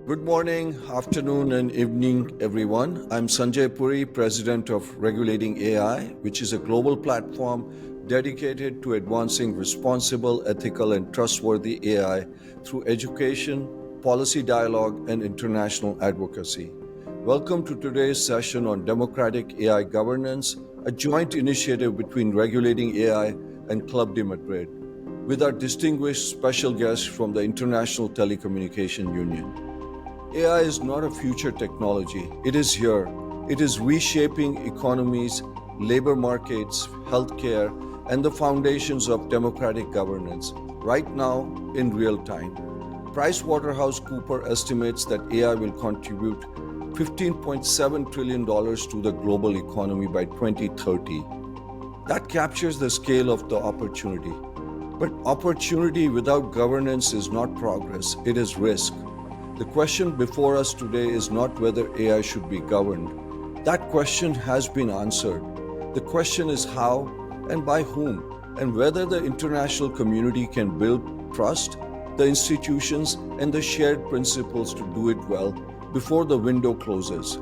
Good morning, afternoon, and evening, everyone. I'm Sanjay Puri, President of Regulating AI, which is a global platform dedicated to advancing responsible, ethical, and trustworthy AI through education, policy dialogue, and international advocacy. Welcome to today's session on democratic AI governance, a joint initiative between Regulating AI and Club de Madrid, with our distinguished special guest from the International Telecommunication Union. AI is not a future technology. It is here. It is reshaping economies, labor markets, healthcare, and the foundations of democratic governance right now in real time. PricewaterhouseCoopers estimates that AI will contribute $15.7 trillion to the global economy by 2030. That captures the scale of the opportunity. But opportunity without governance is not progress, it is risk. The question before us today is not whether AI should be governed. That question has been answered. The question is how and by whom, and whether the international community can build trust, the institutions, and the shared principles to do it well before the window closes.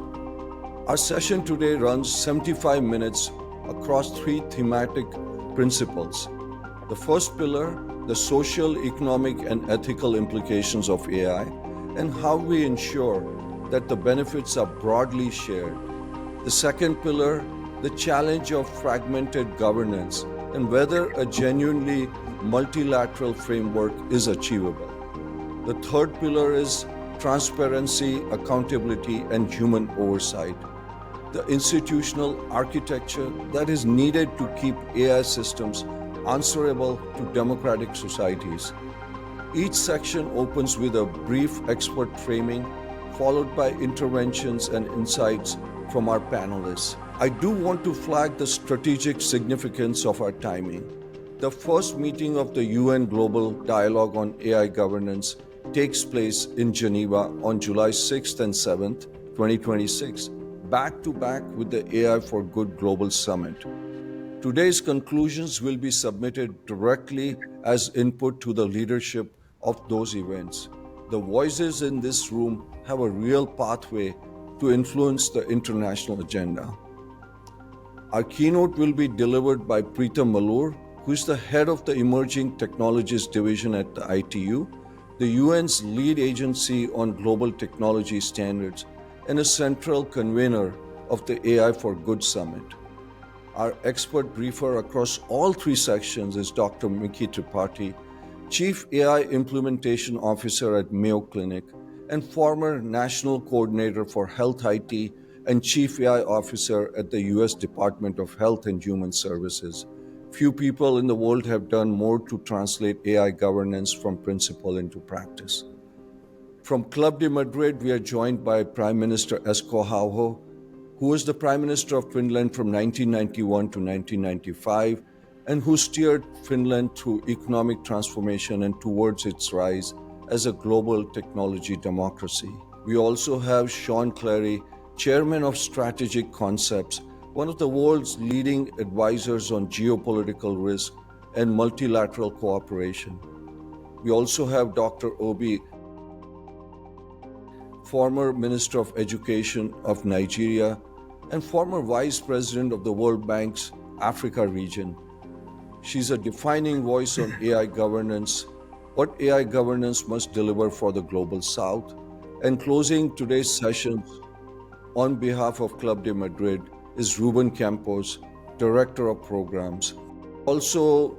Our session today runs 75 minutes across three thematic principles. The first pillar, the social, economic, and ethical implications of AI, and how we ensure that the benefits are broadly shared. The second pillar, the challenge of fragmented governance and whether a genuinely multilateral framework is achievable. The third pillar is transparency, accountability, and human oversight. The institutional architecture that is needed to keep AI systems answerable to democratic societies. Each section opens with a brief expert framing, followed by interventions and insights from our panelists. I do want to flag the strategic significance of our timing. The first meeting of the UN Global Dialogue on AI Governance takes place in Geneva on July 6th and 7th, 2026, back to back with the AI for Good Global Summit. Today's conclusions will be submitted directly as input to the leadership of those events. The voices in this room have a real pathway to influence the international agenda. Our keynote will be delivered by Preetam Malur, who is the head of the Emerging Technologies Division at the ITU, the UN's lead agency on global technology standards, and a central convener of the AI for Good Summit. Our expert briefer across all three sections is Dr. Miki Tripathi, Chief AI Implementation Officer at Mayo Clinic and former National Coordinator for Health IT and Chief AI Officer at the US Department of Health and Human Services. Few people in the world have done more to translate AI governance from principle into practice. From Club de Madrid, we are joined by Prime Minister Esko Aho, who was the Prime Minister of Finland from 1991 to 1995, and who steered Finland through economic transformation and towards its rise as a global technology democracy. We also have Sean Clary, Chairman of Strategic Concepts, one of the world's leading advisors on geopolitical risk and multilateral cooperation. We also have Dr. Obi, former Minister of Education of Nigeria and former Vice President of the World Bank's Africa region. She's a defining voice on AI governance, what AI governance must deliver for the Global South. And closing today's sessions on behalf of Club de Madrid is Ruben Campos, Director of Programs. Also,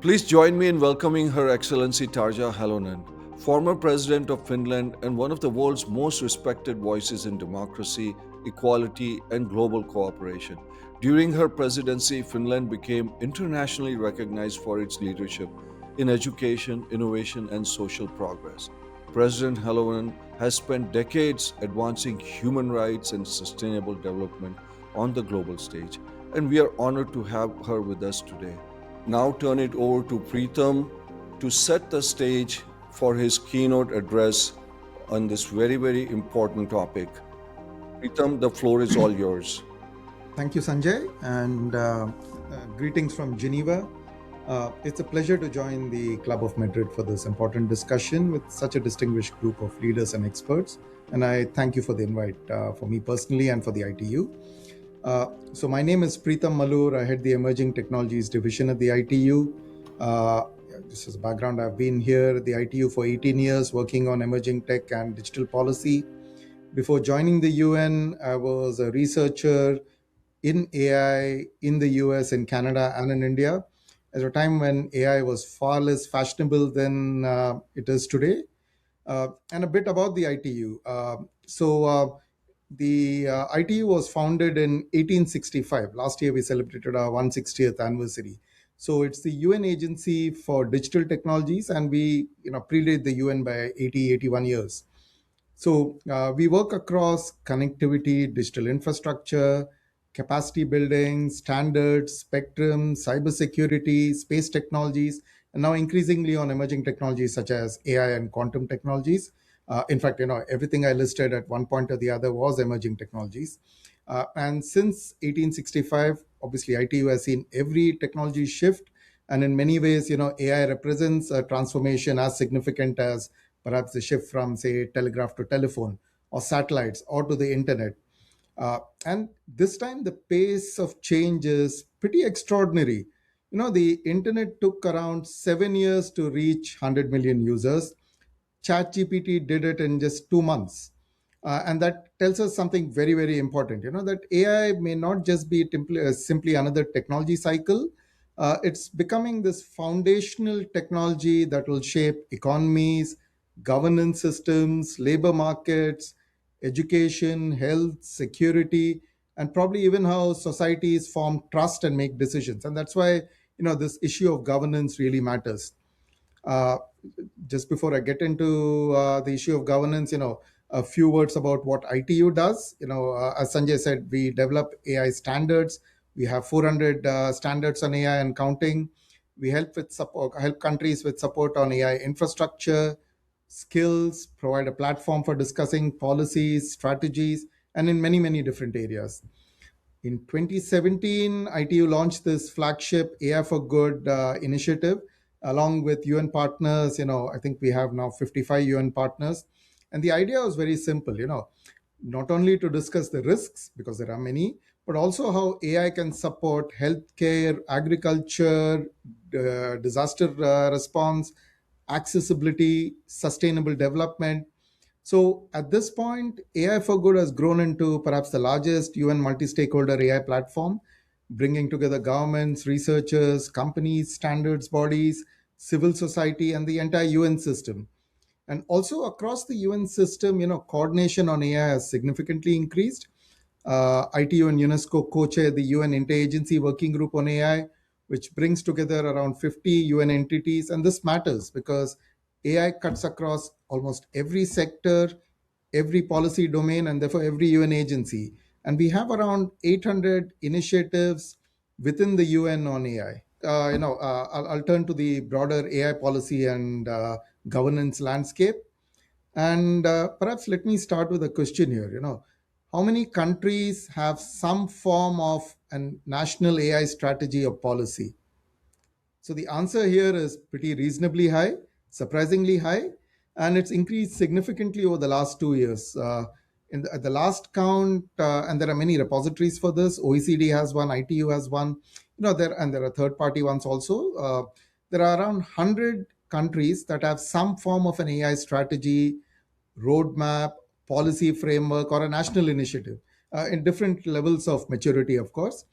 please join me in welcoming Her Excellency Tarja Halonen, former President of Finland and one of the world's most respected voices in democracy, equality, and global cooperation. During her presidency, Finland became internationally recognized for its leadership in education, innovation, and social progress. President Halonen has spent decades advancing human rights and sustainable development on the global stage, and we are honored to have her with us today. Now turn it over to Preetam to set the stage for his keynote address on this very, very important topic. Preetam, the floor is all yours. Thank you, Sanjay, and greetings from Geneva. It's a pleasure to join the Club of Madrid for this important discussion with such a distinguished group of leaders and experts. And I thank you for the invite for me personally and for the ITU. So, my name is Preetham Malur. I head the Emerging Technologies Division at the ITU. Uh, just as a background, I've been here at the ITU for 18 years working on emerging tech and digital policy. Before joining the UN, I was a researcher in AI in the US, in Canada, and in India at a time when AI was far less fashionable than it is today. And a bit about the ITU. The ITU was founded in 1865. Last year, we celebrated our 160th anniversary. So it's the UN agency for digital technologies, and we predate the UN by 81 years. So we work across connectivity, digital infrastructure, capacity building, standards, spectrum, cybersecurity, space technologies, and now increasingly on emerging technologies such as AI and quantum technologies. In fact, everything I listed at one point or the other was emerging technologies. And since 1865, obviously, ITU has seen every technology shift, and in many ways, AI represents a transformation as significant as perhaps the shift from, say, telegraph to telephone, or satellites, or to the internet. And this time, the pace of change is pretty extraordinary. The internet took around 7 years to reach 100 million users. ChatGPT did it in just 2 months. And that tells us something very, very important. That AI may not just be simply another technology cycle. It's becoming this foundational technology that will shape economies, governance systems, labor markets, education, health, security, and probably even how societies form trust and make decisions. And that's why this issue of governance really matters. uh, just before I get into the issue of governance, a few words about what ITU does. As Sanjay said, we develop AI standards. We have 400 standards on AI and counting. We help countries with support on AI infrastructure, skills, provide a platform for discussing policies, strategies, and in many, many different areas. In 2017, ITU launched this flagship AI for Good initiative along with UN partners. I think we have now 55 UN partners. And the idea was very simple, not only to discuss the risks, because there are many, but also how AI can support healthcare, agriculture, disaster response, accessibility, sustainable development. So at this point, AI for Good has grown into perhaps the largest UN multi stakeholder AI platform, bringing together governments, researchers, companies, standards bodies, civil society, and the entire UN system. And also across the UN system, coordination on AI has significantly increased. ITU and UNESCO co-chair the UN Interagency Working Group on AI, which brings together around 50 UN entities. And this matters because AI cuts across almost every sector, every policy domain, and therefore every UN agency. And we have around 800 initiatives within the UN on AI. I'll turn to the broader AI policy and governance landscape. And perhaps let me start with a question here. How many countries have some form of a national AI strategy or policy? So the answer here is pretty reasonably high, surprisingly high, and it's increased significantly over the last 2 years. At the last count, and there are many repositories for this. OECD has one, ITU has one. There are third-party ones also. There are around 100 countries that have some form of an AI strategy, roadmap, policy framework, or a national initiative in different levels of maturity, of course.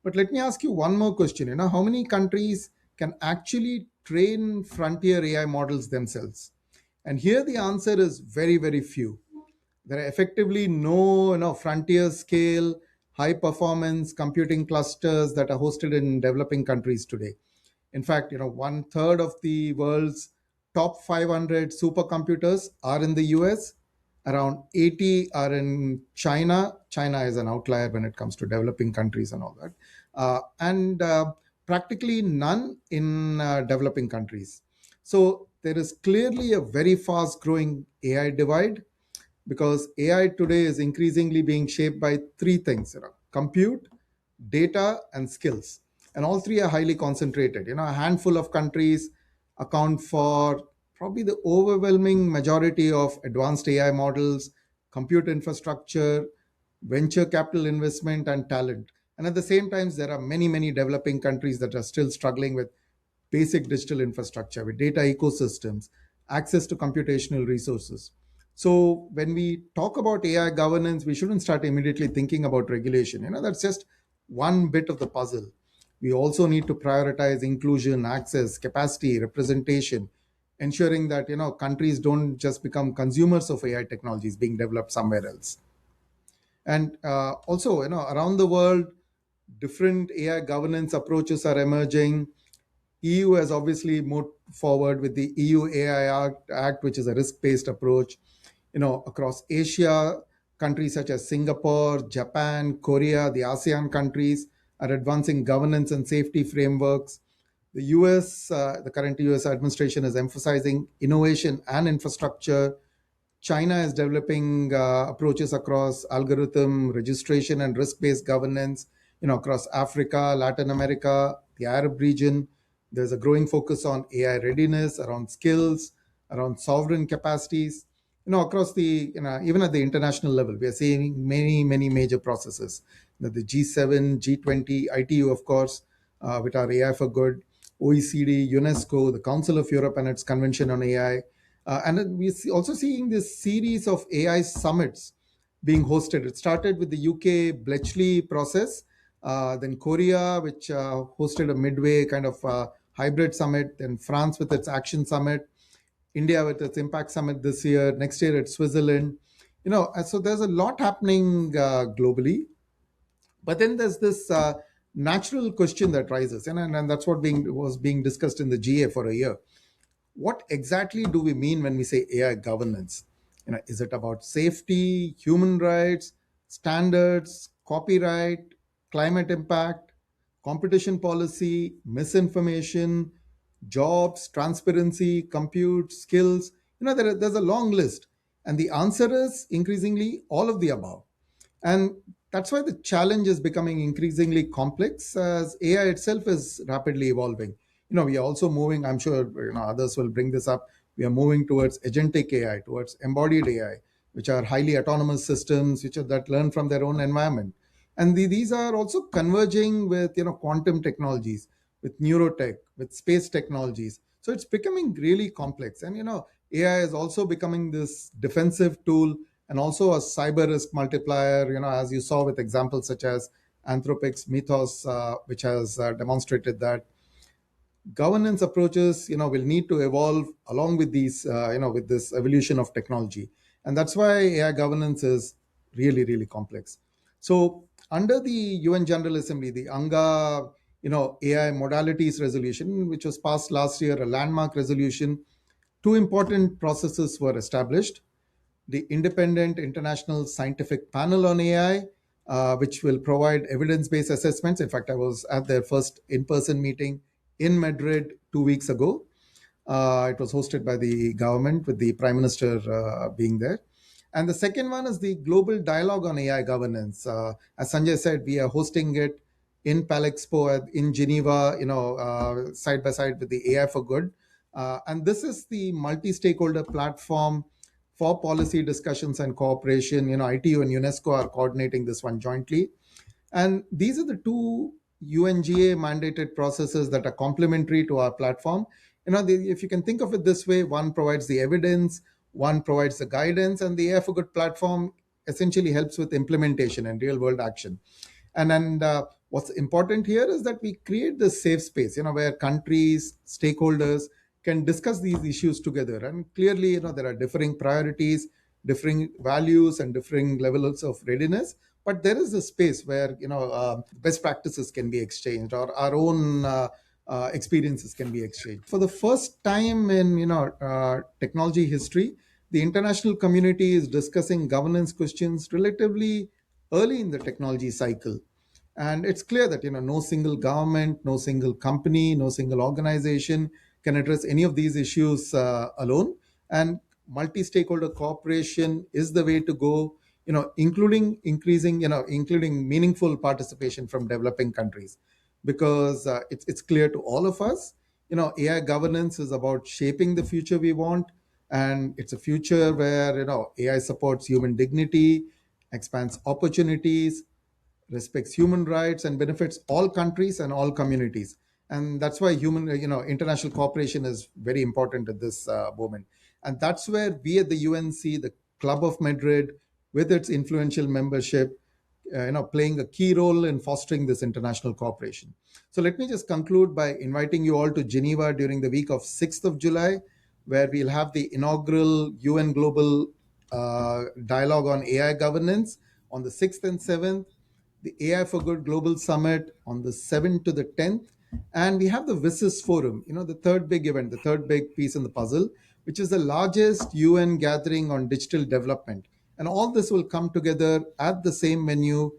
But let me ask you one more question. How many countries can actually train frontier AI models themselves? And here the answer is very, very few. There are effectively no, frontier scale, high performance computing clusters that are hosted in developing countries today. In fact, one third of the world's top 500 supercomputers are in the US. Around 80 are in China. China is an outlier when it comes to developing countries and all that. And practically none in developing countries. So there is clearly a very fast growing AI divide, because AI today is increasingly being shaped by three things: compute, data, and skills. and all three are highly concentrated. A handful of countries account for probably the overwhelming majority of advanced AI models, compute infrastructure, venture capital investment, and talent. And at the same time, there are many, many developing countries that are still struggling with basic digital infrastructure, with data ecosystems, access to computational resources. So when we talk about AI governance, we shouldn't start immediately thinking about regulation. That's just one bit of the puzzle. We also need to prioritize inclusion, access, capacity, representation, ensuring that countries don't just become consumers of AI technologies being developed somewhere else. And also, around the world, different AI governance approaches are emerging. EU has obviously moved forward with the EU AI Act, which is a risk-based approach. Across Asia, countries such as Singapore, Japan, Korea, the ASEAN countries are advancing governance and safety frameworks. The US, the current US administration is emphasizing innovation and infrastructure. China is developing approaches across algorithm registration and risk-based governance. Across Africa, Latin America, the Arab region, there's a growing focus on AI readiness, around skills, around sovereign capacities. Across the, even at the international level, we are seeing many, many major processes. The G7, G20, ITU, of course, with our AI for Good, OECD, UNESCO, the Council of Europe and its Convention on AI, and then also seeing this series of AI summits being hosted. It started with the UK Bletchley process, then Korea, which hosted a midway kind of hybrid summit, then France with its Action Summit, India with its Impact Summit this year, next year it's Switzerland. So there's a lot happening globally. But then there's this natural question that rises, and that's what was being discussed in the GA for a year. What exactly do we mean when we say AI governance? Is it about safety, human rights, standards, copyright, climate impact, competition policy, misinformation, jobs, transparency, compute, skills? There's a long list. And the answer is increasingly all of the above. And that's why the challenge is becoming increasingly complex as AI itself is rapidly evolving. We are also moving, I'm sure others will bring this up, we are moving towards agentic AI, towards embodied AI, which are highly autonomous systems that learn from their own environment. And these are also converging with quantum technologies, with neurotech, with space technologies. So it's becoming really complex. And AI is also becoming this defensive tool and also a cyber risk multiplier, as you saw with examples such as Anthropic's Mythos, which has demonstrated that governance approaches, will need to evolve along with these, with this evolution of technology. And that's why AI governance is really, really complex. So under the UN General Assembly, the UNGA, AI modalities resolution, which was passed last year, a landmark resolution, two important processes were established: the Independent International Scientific Panel on AI, which will provide evidence based assessments. In fact, I was at their first in person meeting in Madrid 2 weeks ago. It was hosted by the government with the Prime Minister being there. And the second one is the Global Dialogue on AI Governance. As Sanjay said, we are hosting it in Palexpo in Geneva, side by side with the AI for Good. And this is the multi-stakeholder platform for policy discussions and cooperation. ITU and UNESCO are coordinating this one jointly. And these are the two UNGA mandated processes that are complementary to our platform. If you can think of it this way, one provides the evidence, one provides the guidance, and the AI for Good platform essentially helps with implementation and real world action. And what's important here is that we create this safe space, where countries, stakeholders can discuss these issues together. And clearly, there are differing priorities, differing values, and differing levels of readiness. But there is a space where best practices can be exchanged, or our own experiences can be exchanged. For the first time in technology history, the international community is discussing governance questions relatively early in the technology cycle. And it's clear that no single government, no single company, no single organization can address any of these issues alone. And multi-stakeholder cooperation is the way to go, including increasing, including meaningful participation from developing countries. because it's clear to all of us. AI governance is about shaping the future we want, and it's a future where AI supports human dignity, expands opportunities, respects human rights, and benefits all countries and all communities. And that's why international cooperation is very important at this moment. And that's where we at the UNC, the Club of Madrid, with its influential membership, playing a key role in fostering this international cooperation. So let me just conclude by inviting you all to Geneva during the week of 6th of July, where we'll have the inaugural UN Global Dialogue on AI Governance on the 6th and 7th, the AI for Good Global Summit on the 7th to the 10th, and we have the WSIS Forum, the third big event, the third big piece in the puzzle, which is the largest UN gathering on digital development. And all this will come together at the same venue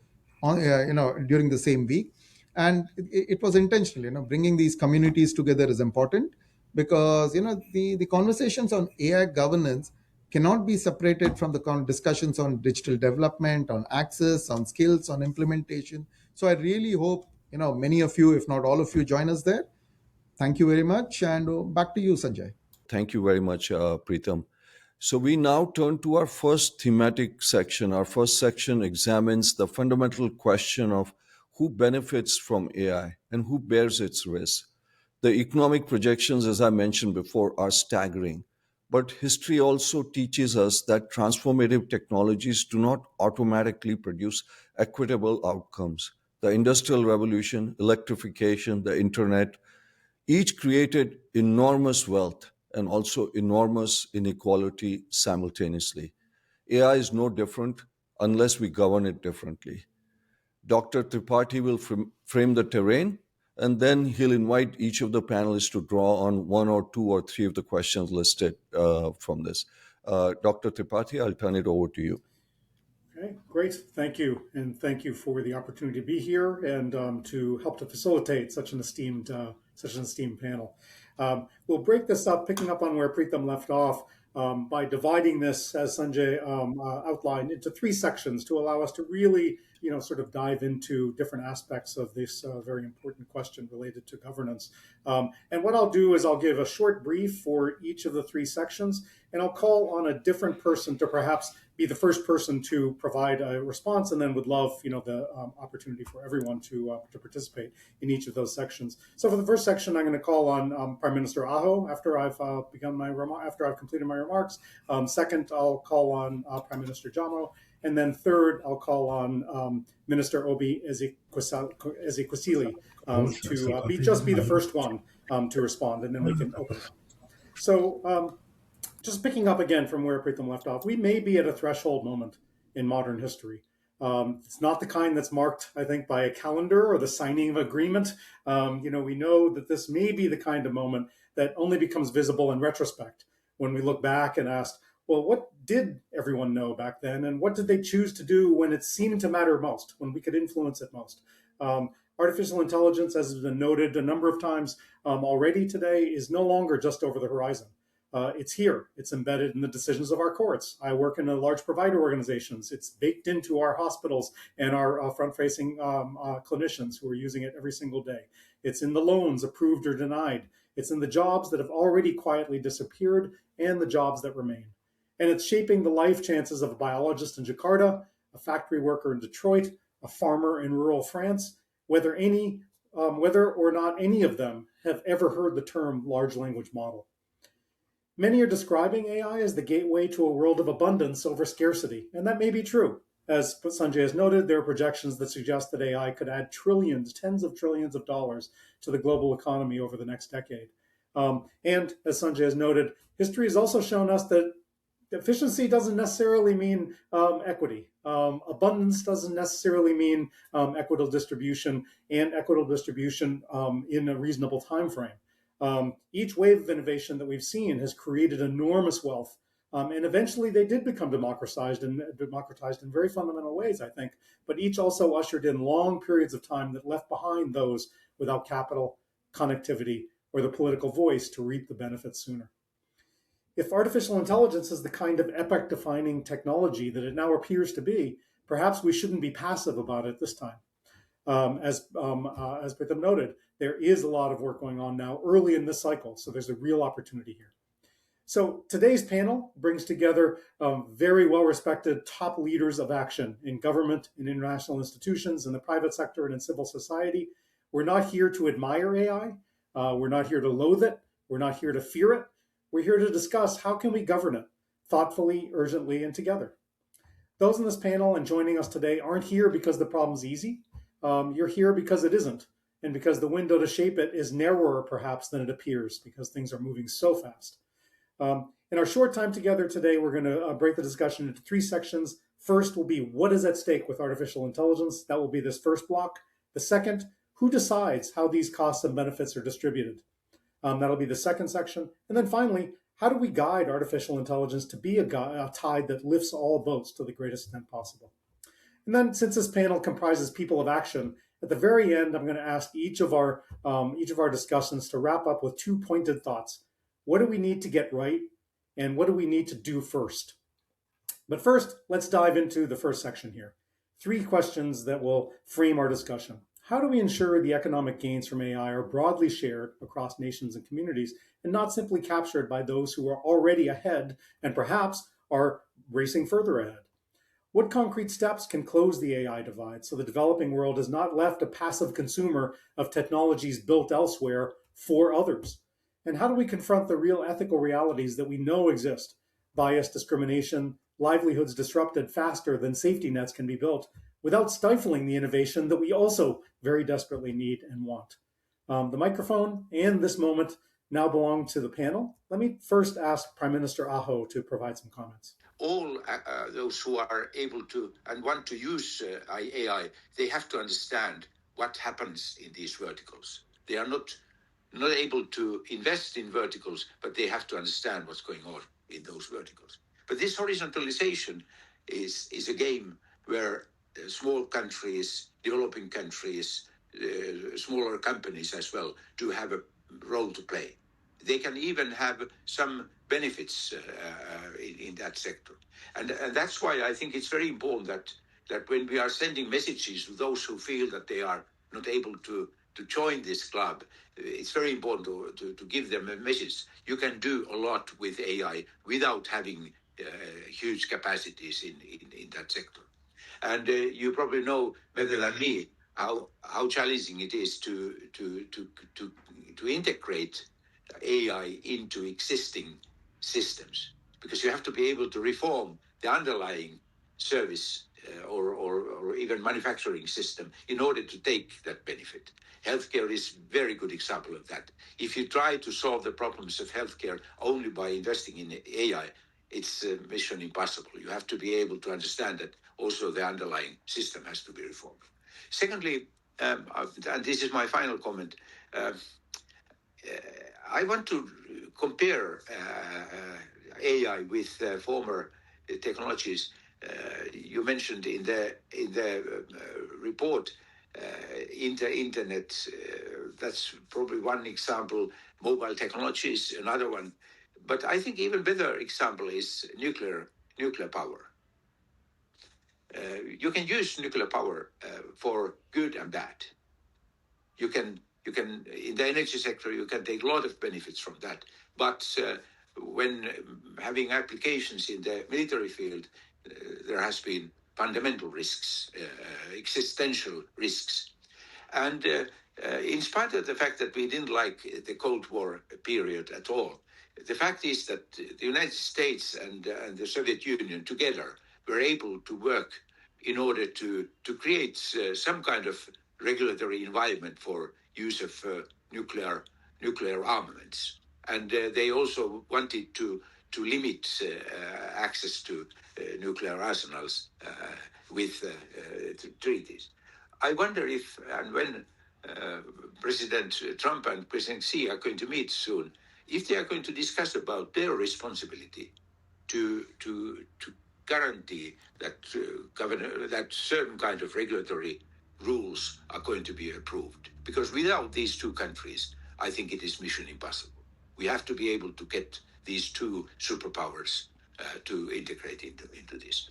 during the same week. And it was intentional, bringing these communities together is important, because the conversations on AI governance cannot be separated from the discussions on digital development, on access, on skills, on implementation. So I really hope many of you, if not all of you, join us there. Thank you very much, and back to you, Sanjay. Thank you very much, Preetham. So we now turn to our first thematic section. Our first section examines the fundamental question of who benefits from AI and who bears its risk. The economic projections, as I mentioned before, are staggering. But history also teaches us that transformative technologies do not automatically produce equitable outcomes. The Industrial Revolution, electrification, the internet, each created enormous wealth and also enormous inequality simultaneously. AI is no different unless we govern it differently. Dr. Tripathi will frame the terrain, and then he'll invite each of the panelists to draw on one or two or three of the questions listed from this. Dr. Tripathi, I'll turn it over to you. Okay, great. Thank you. And thank you for the opportunity to be here and to help to facilitate such an esteemed panel. We'll break this up, picking up on where Preetham left off, by dividing this, as Sanjay outlined, into three sections to allow us to really, sort of dive into different aspects of this very important question related to governance. And what I'll do is I'll give a short brief for each of the three sections, and I'll call on a different person to perhaps be the first person to provide a response, and then would love, the opportunity for everyone to participate in each of those sections. So for the first section, I'm going to call on Prime Minister Aho after I've after I've completed my remarks. Second, I'll call on Prime Minister Jamo, and then third, I'll call on Minister Obi Ezekwesili to be the first one to respond, and then we can open it up. So. Just picking up again from where Preetham left off, we may be at a threshold moment in modern history. It's not the kind that's marked, I think, by a calendar or the signing of agreement. We know that this may be the kind of moment that only becomes visible in retrospect when we look back and ask, well, what did everyone know back then? And what did they choose to do when it seemed to matter most, when we could influence it most? Artificial intelligence, as has been noted a number of times already today, is no longer just over the horizon. It's here. It's embedded in the decisions of our courts. I work in large provider organizations. It's baked into our hospitals and our front-facing clinicians who are using it every single day. It's in the loans approved or denied. It's in the jobs that have already quietly disappeared and the jobs that remain. And it's shaping the life chances of a biologist in Jakarta, a factory worker in Detroit, a farmer in rural France, whether or not any of them have ever heard the term large language model. Many are describing AI as the gateway to a world of abundance over scarcity, and that may be true. As Sanjay has noted, there are projections that suggest that AI could add trillions, tens of trillions of dollars to the global economy over the next decade. And as Sanjay has noted, history has also shown us that efficiency doesn't necessarily mean equity. Abundance doesn't necessarily mean equitable distribution in a reasonable time frame. Each wave of innovation that we've seen has created enormous wealth. And eventually they did become democratized in very fundamental ways, I think. But each also ushered in long periods of time that left behind those without capital, connectivity, or the political voice to reap the benefits sooner. If artificial intelligence is the kind of epoch-defining technology that it now appears to be, perhaps we shouldn't be passive about it this time. As Pritam noted, there is a lot of work going on now early in this cycle, so there's a real opportunity here. So today's panel brings together very well-respected top leaders of action in government, in international institutions, in the private sector, and in civil society. We're not here to admire AI. We're not here to loathe it. We're not here to fear it. We're here to discuss how can we govern it thoughtfully, urgently, and together. Those in this panel and joining us today aren't here because the problem's easy. You're here because it isn't, and because the window to shape it is narrower, perhaps, than it appears, because things are moving so fast. In our short time together today, we're going to break the discussion into three sections. First will be what is at stake with artificial intelligence. That will be this first block. The second, who decides how these costs and benefits are distributed. That'll be the second section. And then finally, how do we guide artificial intelligence to be a tide that lifts all boats to the greatest extent possible? And then, since this panel comprises people of action, at the very end, I'm going to ask each of our discussants to wrap up with two pointed thoughts. What do we need to get right? And what do we need to do first? But first, let's dive into the first section here. Three questions that will frame our discussion. How do we ensure the economic gains from AI are broadly shared across nations and communities and not simply captured by those who are already ahead and perhaps are racing further ahead? What concrete steps can close the AI divide so the developing world is not left a passive consumer of technologies built elsewhere for others? And how do we confront the real ethical realities that we know exist? Bias, discrimination, livelihoods disrupted faster than safety nets can be built, without stifling the innovation that we also very desperately need and want. The microphone and this moment now belong to the panel. Let me first ask Prime Minister Aho to provide some comments. All those who are able to and want to use AI, they have to understand what happens in these verticals. They are not able to invest in verticals, but they have to understand what's going on in those verticals. But this horizontalization is a game where small countries, developing countries, smaller companies as well, do have a role to play. They can even have some benefits in that sector. And that's why I think it's very important that when we are sending messages to those who feel that they are not able to join this club, it's very important to give them a message. You can do a lot with AI without having huge capacities in that sector. And you probably know better than me how challenging it is to integrate AI into existing systems, because you have to be able to reform the underlying service or even manufacturing system in order to take that benefit. Healthcare is a very good example of that. If you try to solve the problems of healthcare only by investing in AI, it's mission impossible. You have to be able to understand that also the underlying system has to be reformed. Secondly, and this is my final comment, I want to compare AI with former technologies. You mentioned in the report internet. That's probably one example. Mobile technology is another one. But I think even better example is nuclear power. You can use nuclear power for good and bad. You can in the energy sector you can take a lot of benefits from that. But when having applications in the military field, there has been fundamental risks, existential risks, and in spite of the fact that we didn't like the Cold War period at all, the fact is that the United States and the Soviet Union together were able to work in order to create some kind of regulatory environment for use of nuclear armaments. And they also wanted to limit access to nuclear arsenals with treaties. I wonder if and when President Trump and President Xi are going to meet soon, if they are going to discuss about their responsibility to guarantee that that certain kind of regulatory rules are going to be approved. Because without these two countries, I think it is mission impossible. We have to be able to get these two superpowers to integrate into this.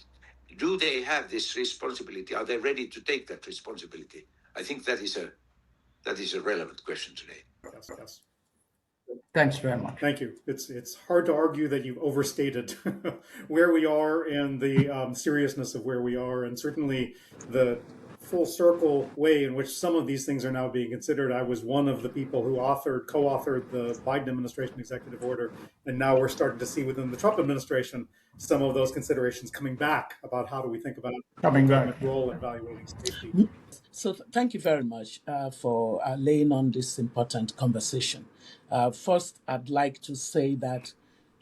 Do they have this responsibility? Are they ready to take that responsibility? I think that is a relevant question today. Yes, yes. Thanks very much. Thank you. It's hard to argue that you've overstated where we are and the seriousness of where we are, and certainly the full circle way in which some of these things are now being considered. I was one of the people who co-authored the Biden administration executive order, and now we're starting to see within the Trump administration some of those considerations coming back about how do we think about the government role in evaluating safety. So thank you very much for laying on this important conversation. First, I'd like to say that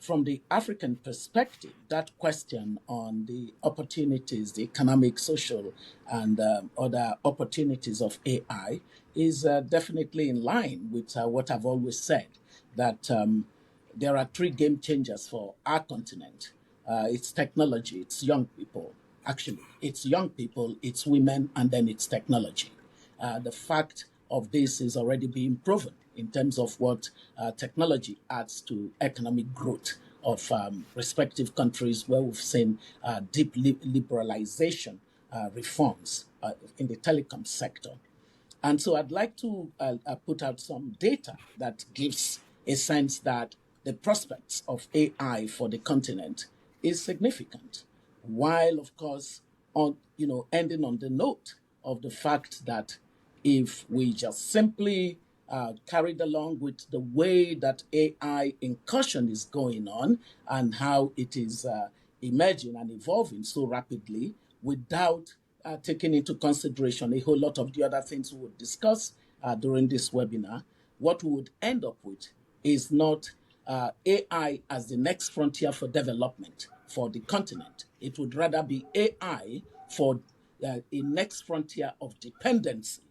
from the African perspective, that question on the opportunities, the economic, social, and other opportunities of AI is definitely in line with what I've always said, that there are three game changers for our continent. It's technology, it's young people. Actually, it's young people, it's women, and then it's technology. The fact of this is already being proven in terms of what technology adds to economic growth of respective countries where we've seen deep liberalization reforms in the telecom sector. And so I'd like to put out some data that gives a sense that the prospects of AI for the continent is significant, while of course ending on the note of the fact that if we just simply carried along with the way that AI incursion is going on and how it is emerging and evolving so rapidly without taking into consideration a whole lot of the other things we would discuss during this webinar, what we would end up with is not AI as the next frontier for development for the continent. It would rather be AI for a next frontier of dependency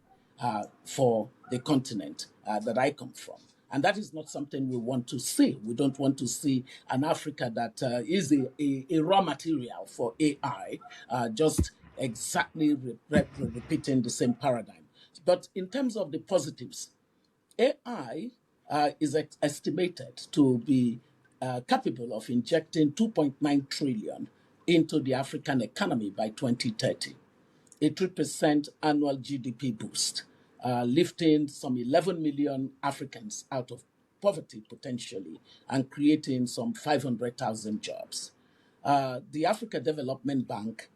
for the continent that I come from. And that is not something we want to see. We don't want to see an Africa that is a raw material for AI, just exactly repeating the same paradigm. But in terms of the positives, AI is estimated to be capable of injecting 2.9 trillion into the African economy by 2030, a 3% annual GDP boost, lifting some 11 million Africans out of poverty potentially and creating some 500,000 jobs. The Africa Development Bank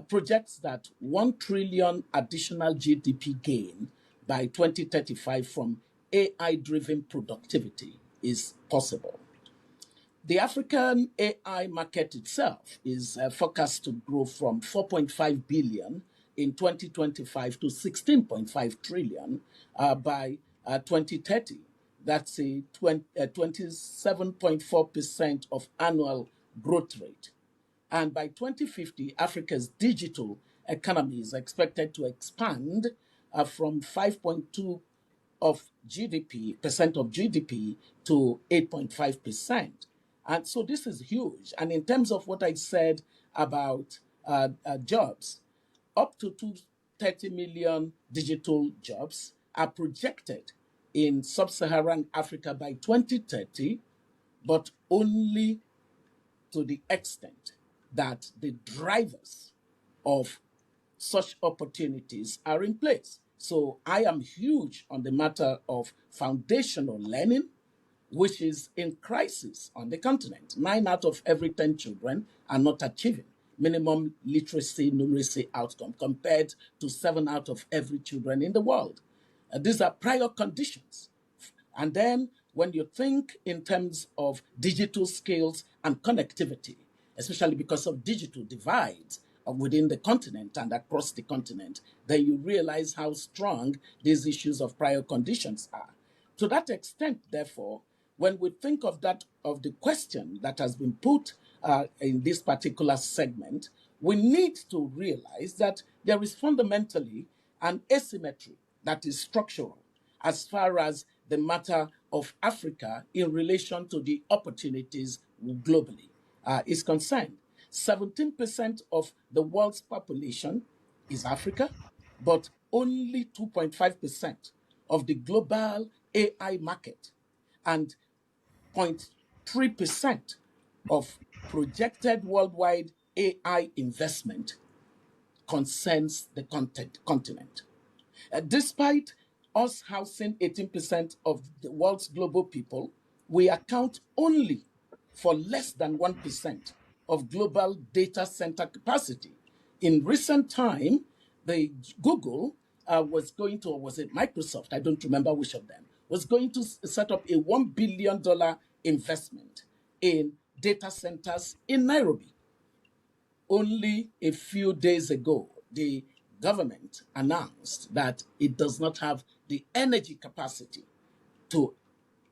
projects that 1 trillion additional GDP gain by 2035 from AI-driven productivity is possible. The African AI market itself is forecast to grow from 4.5 billion in 2025 to 16.5 trillion by 2030. That's a 27.4% of annual growth rate. And by 2050, Africa's digital economy is expected to expand from 5.2 of GDP, percent of GDP to 8.5%. And so this is huge. And in terms of what I said about jobs, up to 230 million digital jobs are projected in sub-Saharan Africa by 2030, but only to the extent that the drivers of such opportunities are in place. So I am huge on the matter of foundational learning, which is in crisis on the continent. 9 out of every 10 children are not achieving minimum literacy numeracy outcome compared to 7 out of every children in the world. These are prior conditions. And then when you think in terms of digital skills and connectivity, especially because of digital divides within the continent and across the continent, then you realize how strong these issues of prior conditions are. To that extent, therefore, when we think of the question that has been put in this particular segment, we need to realize that there is fundamentally an asymmetry that is structural as far as the matter of Africa in relation to the opportunities globally is concerned. 17% of the world's population is Africa, but only 2.5% of the global AI market and 0.3% of projected worldwide AI investment concerns the continent. Despite us housing 18% of the world's global people, we account only for less than 1% of global data center capacity. In recent time, the Google was going to, or was it Microsoft? I don't remember which of them, was going to set up a $1 billion investment in data centers in Nairobi. Only a few days ago, the government announced that it does not have the energy capacity to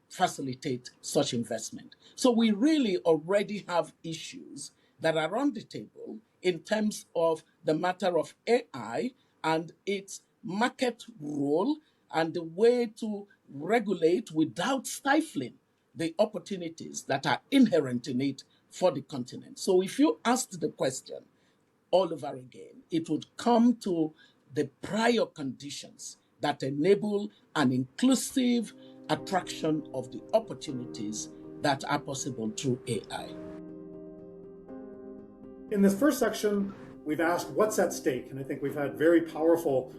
facilitate such investment. So we really already have issues that are on the table in terms of the matter of AI and its market role and the way to regulate without stifling the opportunities that are inherent in it for the continent. So if you asked the question all over again, it would come to the prior conditions that enable an inclusive attraction of the opportunities that are possible through AI. In this first section, we've asked what's at stake, and I think we've had very powerful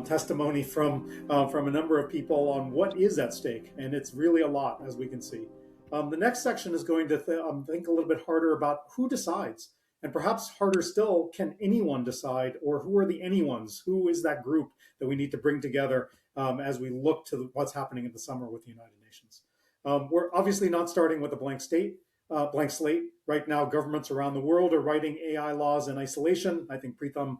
testimony from a number of people on what is at stake, and it's really a lot, as we can see. The next section is going to think a little bit harder about who decides, and perhaps harder still, can anyone decide, or who are the anyones? Who is that group that we need to bring together as we look to what's happening in the summer with the United Nations? We're obviously not starting with a blank slate. Right now, governments around the world are writing AI laws in isolation. I think Pritham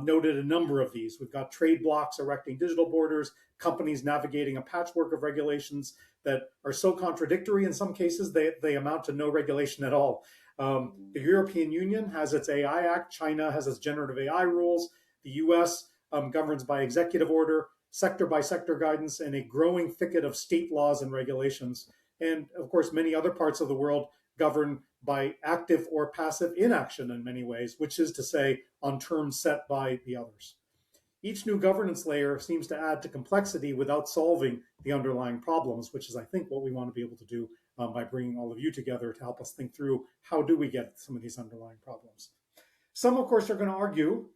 noted a number of these. We've got trade blocs erecting digital borders, companies navigating a patchwork of regulations that are so contradictory in some cases they amount to no regulation at all. The European Union has its AI Act. China has its generative AI rules. The US governs by executive order, sector by sector guidance, and a growing thicket of state laws and regulations. And of course, many other parts of the world govern by active or passive inaction in many ways, which is to say, on terms set by the others. Each new governance layer seems to add to complexity without solving the underlying problems, which is, I think, what we want to be able to do by bringing all of you together to help us think through how do we get some of these underlying problems. Some, of course, are going to argue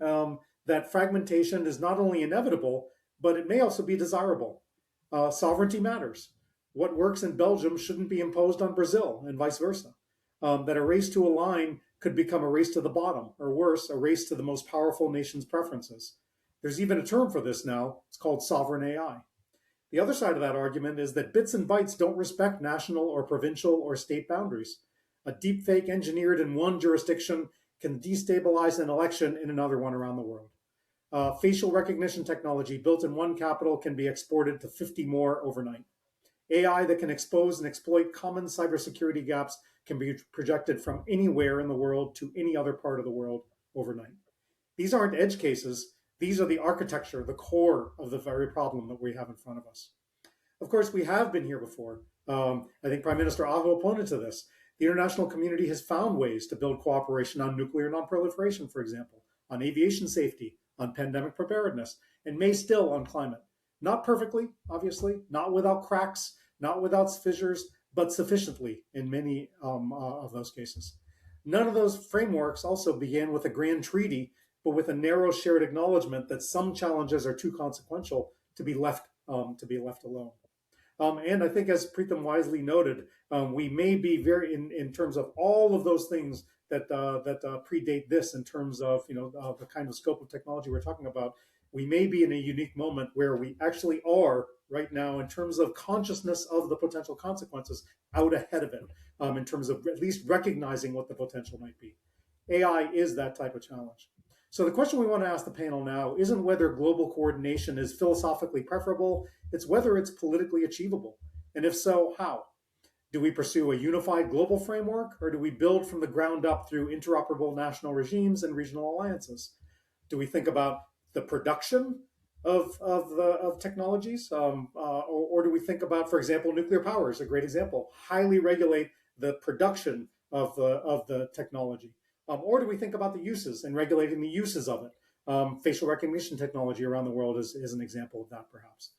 that fragmentation is not only inevitable, but it may also be desirable. Sovereignty matters. What works in Belgium shouldn't be imposed on Brazil, and vice versa. That a race to align could become a race to the bottom, or worse, a race to the most powerful nation's preferences. There's even a term for this now. It's called sovereign AI. The other side of that argument is that bits and bytes don't respect national or provincial or state boundaries. A deepfake engineered in one jurisdiction can destabilize an election in another one around the world. Facial recognition technology built in one capital can be exported to 50 more overnight. AI that can expose and exploit common cybersecurity gaps can be projected from anywhere in the world to any other part of the world overnight. These aren't edge cases. These are the architecture, the core of the very problem that we have in front of us. Of course, we have been here before. I think Prime Minister Aho pointed to this. The international community has found ways to build cooperation on nuclear non-proliferation, for example, on aviation safety, on pandemic preparedness, and may still on climate. Not perfectly, obviously, not without cracks, not without fissures, but sufficiently in many of those cases. None of those frameworks also began with a grand treaty, but with a narrow shared acknowledgement that some challenges are too consequential to be left alone. And I think, as Pritham wisely noted, we may be very, in terms of all of those things that predate this, in terms of the kind of scope of technology we're talking about, we may be in a unique moment where we actually are right now, in terms of consciousness of the potential consequences, out ahead of it, in terms of at least recognizing what the potential might be. AI is that type of challenge. So the question we want to ask the panel now isn't whether global coordination is philosophically preferable, it's whether it's politically achievable. And if so, how? Do we pursue a unified global framework, or do we build from the ground up through interoperable national regimes and regional alliances? Do we think about the production of technologies, or do we think about, for example, nuclear power is a great example, highly regulate the production of the technology? Or do we think about the uses and regulating the uses of it? Facial recognition technology around the world is an example of that, perhaps.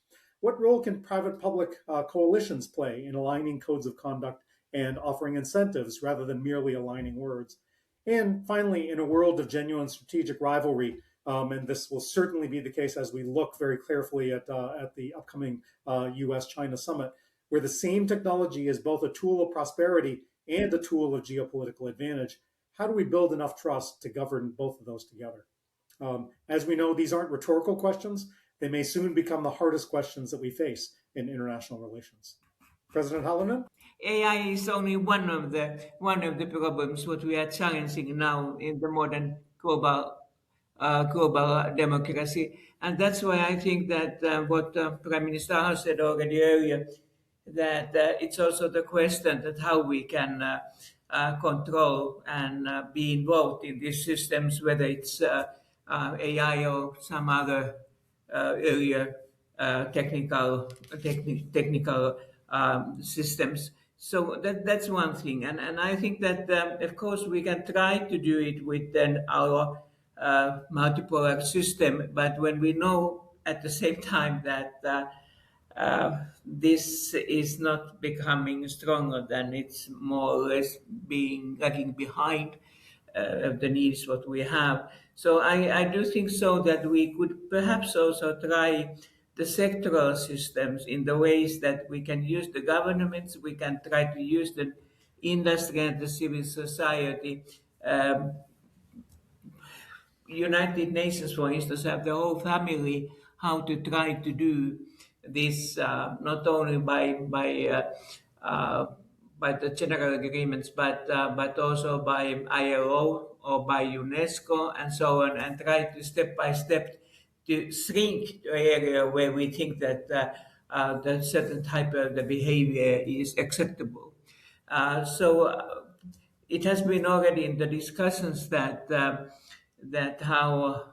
What role can private-public coalitions play in aligning codes of conduct and offering incentives rather than merely aligning words? And finally, in a world of genuine strategic rivalry, and this will certainly be the case as we look very carefully at the upcoming U.S.-China summit, where the same technology is both a tool of prosperity and a tool of geopolitical advantage. How do we build enough trust to govern both of those together? As we know, these aren't rhetorical questions. They may soon become the hardest questions that we face in international relations. President Hallinan? AI is only one of the problems what we are challenging now in the modern global democracy, and that's why I think that what Prime Minister has said already earlier, that it's also the question that how we can control and be involved in these systems, whether it's AI or some other area technical systems. So that's one thing, and I think that of course we can try to do it within our multipolar system, but when we know at the same time that this is not becoming stronger, then it's more or less being lagging behind of the needs what we have. So I do think so that we could perhaps also try the sectoral systems in the ways that we can use the governments, we can try to use the industry and the civil society. United Nations, for instance, have the whole family how to try to do this not only by the general agreements, but also by ILO or by UNESCO and so on, and try to step by step to shrink the area where we think that that certain type of the behavior is acceptable. So it has been already in the discussions that how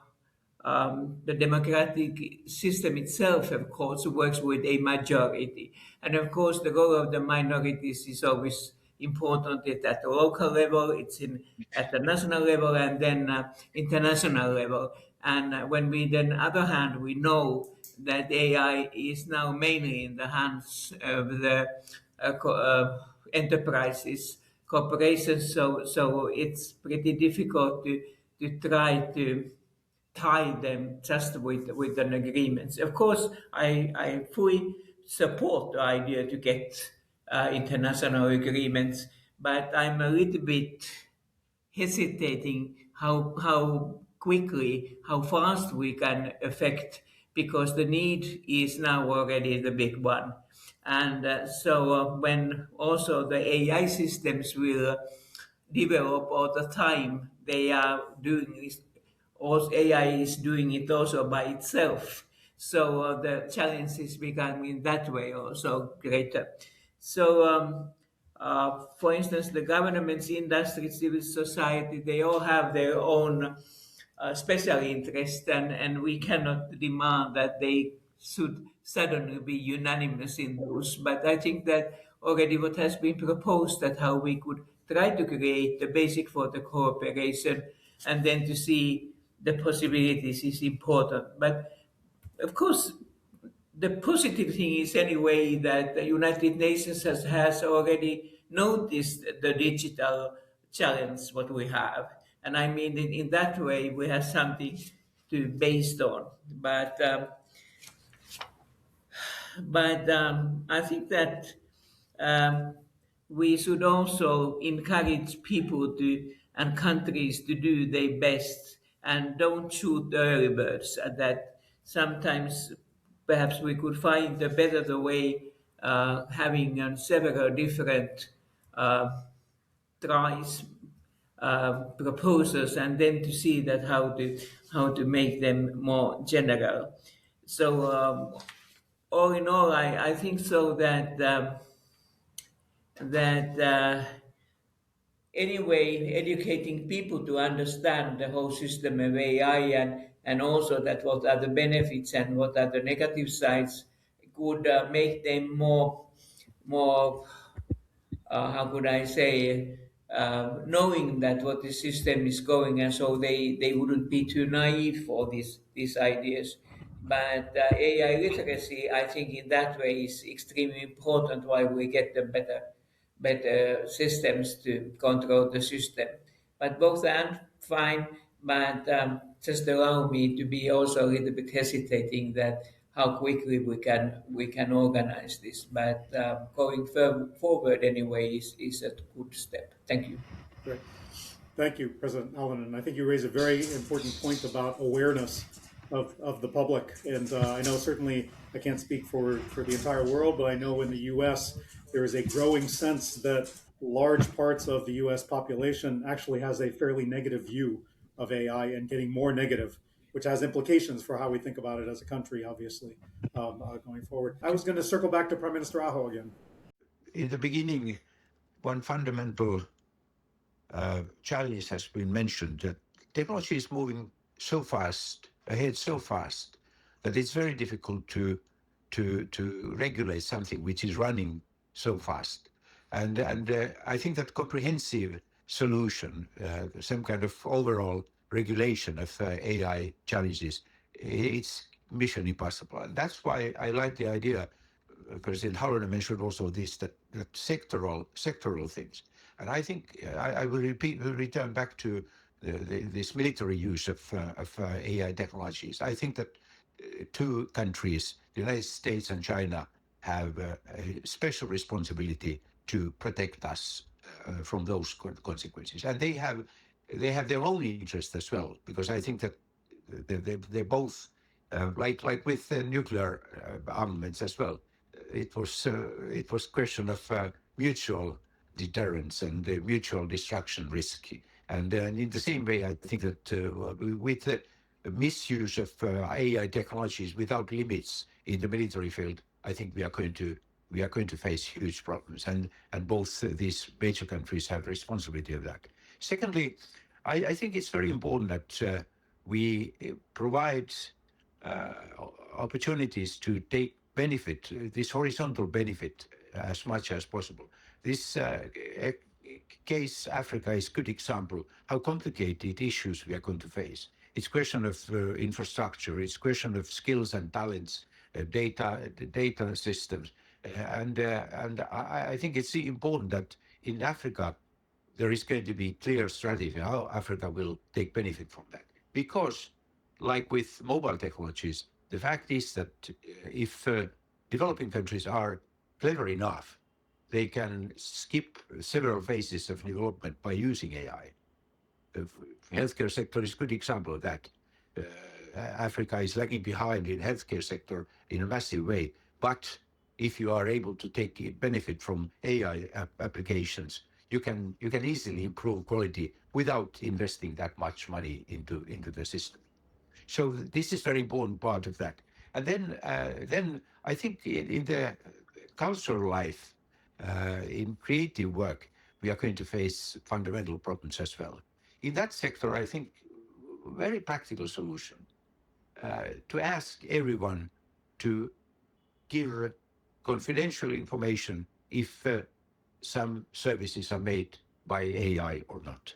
the democratic system itself, of course, works with a majority. And of course, the role of the minorities is always important. It's at the local level, at the national level, and then international level. And when we, then, other hand, we know that AI is now mainly in the hands of the enterprises, corporations. So it's pretty difficult to try to tie them just with an agreement. Of course, I fully support the idea to get international agreements, but I'm a little bit hesitating how quickly, how fast we can affect, because the need is now already the big one. And so when also the AI systems will develop all the time, they are doing this, also AI is doing it also by itself. So the challenge is becoming that way also greater. So for instance, the governments, industry, civil society, they all have their own special interest, and we cannot demand that they should suddenly be unanimous in those. But I think that already what has been proposed, that how we could try to create the basic for the cooperation and then to see the possibilities is important. But of course, the positive thing is anyway that the United Nations has already noticed the digital challenge what we have, and I mean in that way we have something to based on. But I think that um, we should also encourage people to and countries to do their best and don't shoot the early birds. That sometimes perhaps we could find a better way, having several different uh, tries, proposals, and then to see that how to make them more general. So all in all, I think so that anyway, educating people to understand the whole system of AI, and also that what are the benefits and what are the negative sides could make them more how could I say, knowing that what the system is going, and so they wouldn't be too naive for these ideas. But AI literacy, I think, in that way is extremely important. Why we get the better systems to control the system. But both aren't fine. But just allow me to be also a little bit hesitating that how quickly we can organize this. But going forward anyway is a good step. Thank you. Great. Thank you, President Allen. And I think you raise a very important point about awareness of the public. And I know certainly I can't speak for the entire world, but I know in the US, there is a growing sense that large parts of the US population actually has a fairly negative view of AI and getting more negative, which has implications for how we think about it as a country, obviously, going forward. I was going to circle back to Prime Minister Aho again. In the beginning, one fundamental challenge has been mentioned, that technology is moving so fast, ahead so fast, that it's very difficult to regulate something which is running so fast. And I think that comprehensive solution, some kind of overall regulation of AI challenges, it's mission impossible. And that's why I like the idea. President Howard mentioned also this, that sectoral things. And I think I will return back to this military use of AI technologies. I think that two countries, the United States and China, have a special responsibility to protect us from those consequences. And they have their own interests as well, because I think that they're both, like with nuclear armaments as well, it was question of mutual deterrence and mutual destruction risk. And in the same way, I think that with the misuse of AI technologies without limits in the military field, I think we are going to face huge problems, and both these major countries have responsibility of that. Secondly, I think it's very important that we provide opportunities to take benefit, this horizontal benefit, as much as possible. This case, Africa, is a good example how complicated issues we are going to face. It's question of infrastructure, it's question of skills and talents, data systems, and I think it's important that in Africa there is going to be clear strategy how Africa will take benefit from that. Because, like with mobile technologies, the fact is that if developing countries are clever enough, they can skip several phases of development by using AI. The healthcare sector is a good example of that. Africa is lagging behind in healthcare sector in a massive way. But if you are able to take benefit from AI applications, you can easily improve quality without investing that much money into the system. So this is very important part of that. And then I think in the cultural life, in creative work, we are going to face fundamental problems as well. In that sector, I think very practical solution to ask everyone to give confidential information if some services are made by AI or not.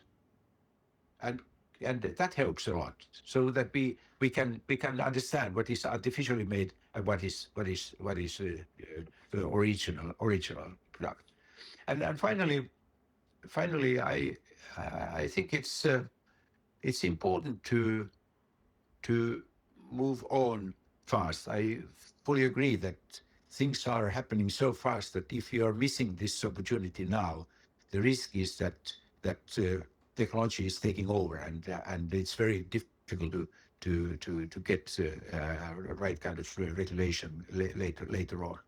And that helps a lot, so that we can understand what is artificially made and what is the original product. And finally, I think it's important to move on fast. I fully agree that things are happening so fast that if you are missing this opportunity now, the risk is that technology is taking over, and it's very difficult to get right kind of regulation later on.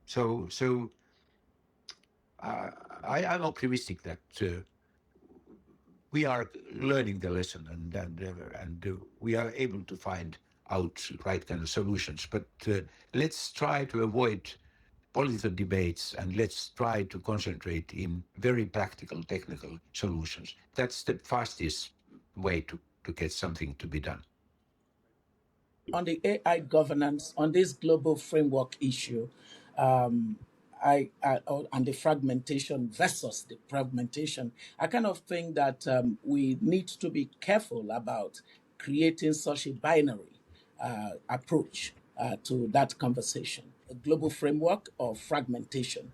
So I'm optimistic that we are learning the lesson, and we are able to find out right kind of solutions. But let's try to avoid political debates, and let's try to concentrate in very practical technical solutions. That's the fastest way to get something to be done. On the AI governance, on this global framework issue, um, and the fragmentation versus the fragmentation, I kind of think that we need to be careful about creating such a binary approach to that conversation. A global framework or fragmentation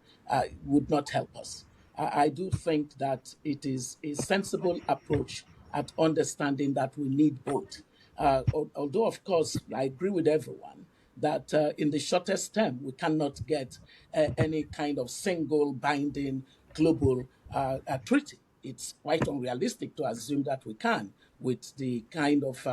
would not help us. I do think that it is a sensible approach at understanding that we need both. Although, of course, I agree with everyone that in the shortest term, we cannot get any kind of single binding global treaty. It's quite unrealistic to assume that we can with the kind of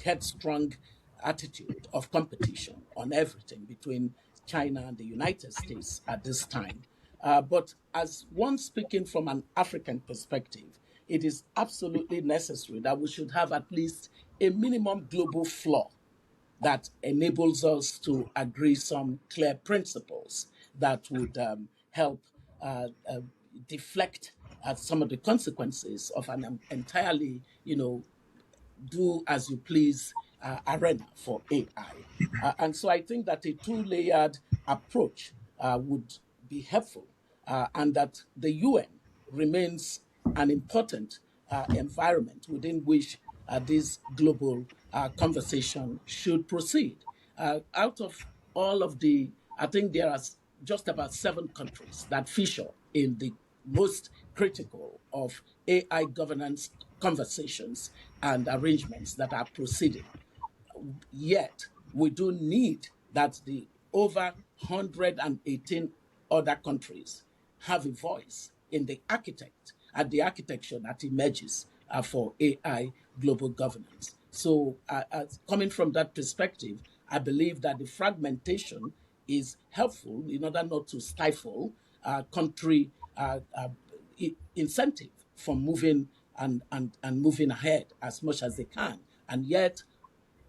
headstrong attitude of competition on everything between China and the United States at this time. But as one speaking from an African perspective, it is absolutely necessary that we should have at least a minimum global floor that enables us to agree some clear principles that would help uh, deflect some of the consequences of an entirely, do as you please arena for AI. And so I think that a two-layered approach would be helpful, and that the UN remains an important environment within which this global conversation should proceed. Out of all of the, I think there are just about 7 countries that feature in the most critical of AI governance conversations and arrangements that are proceeding. Yet, we do need that the over 118 other countries have a voice in the architect and the architecture that emerges for AI global governance. So, coming from that perspective, I believe that the fragmentation is helpful in order not to stifle country incentive for moving and moving ahead as much as they can. And yet,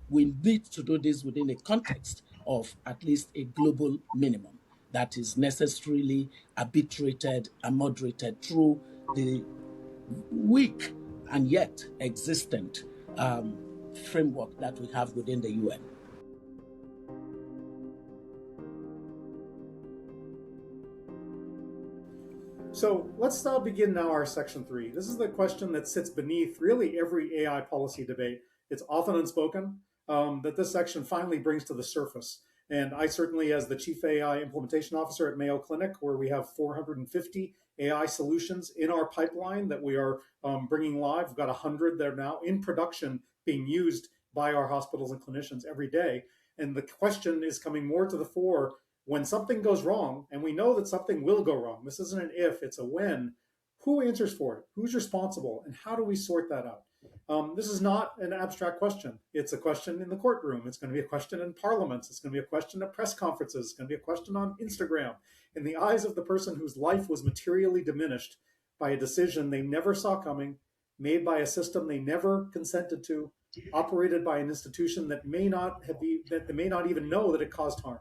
we need to do this within a context of at least a global minimum that is necessarily arbitrated and moderated through the weak and yet existent framework that we have within the UN. So let's begin now our section 3. This is the question that sits beneath really every AI policy debate. It's often unspoken, that this section finally brings to the surface. And I certainly, as the Chief AI Implementation Officer at Mayo Clinic, where we have 450 AI solutions in our pipeline that we are bringing live, we've got 100 that are now in production being used by our hospitals and clinicians every day. And the question is coming more to the fore when something goes wrong, and we know that something will go wrong. This isn't an if, it's a when. Who answers for it? Who's responsible? And how do we sort that out? This is not an abstract question. It's a question in the courtroom. It's going to be a question in parliaments. It's going to be a question at press conferences. It's going to be a question on Instagram. In the eyes of the person whose life was materially diminished by a decision they never saw coming, made by a system they never consented to, operated by an institution that may not even know that it caused harm.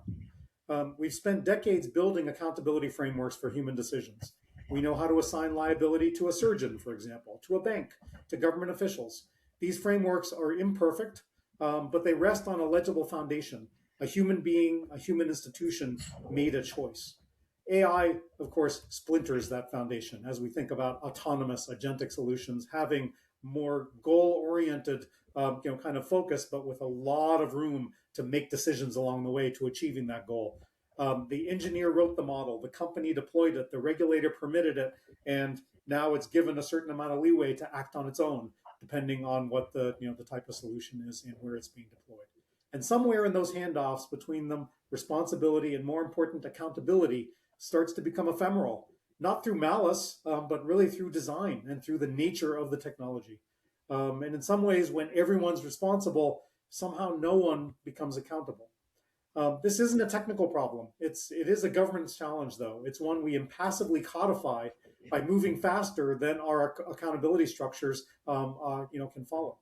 We've spent decades building accountability frameworks for human decisions. We know how to assign liability to a surgeon, for example, to a bank, to government officials. These frameworks are imperfect, but they rest on a legible foundation. A human being, a human institution made a choice. AI, of course, splinters that foundation as we think about autonomous agentic solutions having more goal-oriented kind of focus, but with a lot of room to make decisions along the way to achieving that goal. The engineer wrote the model, the company deployed it, the regulator permitted it, and now it's given a certain amount of leeway to act on its own, depending on what the type of solution is and where it's being deployed. And somewhere in those handoffs between them, responsibility and more important, accountability starts to become ephemeral, not through malice, but really through design and through the nature of the technology. And in some ways, when everyone's responsible, somehow no one becomes accountable. This isn't a technical problem. It is a governance challenge, though. It's one we impassively codify by moving faster than our accountability structures can follow.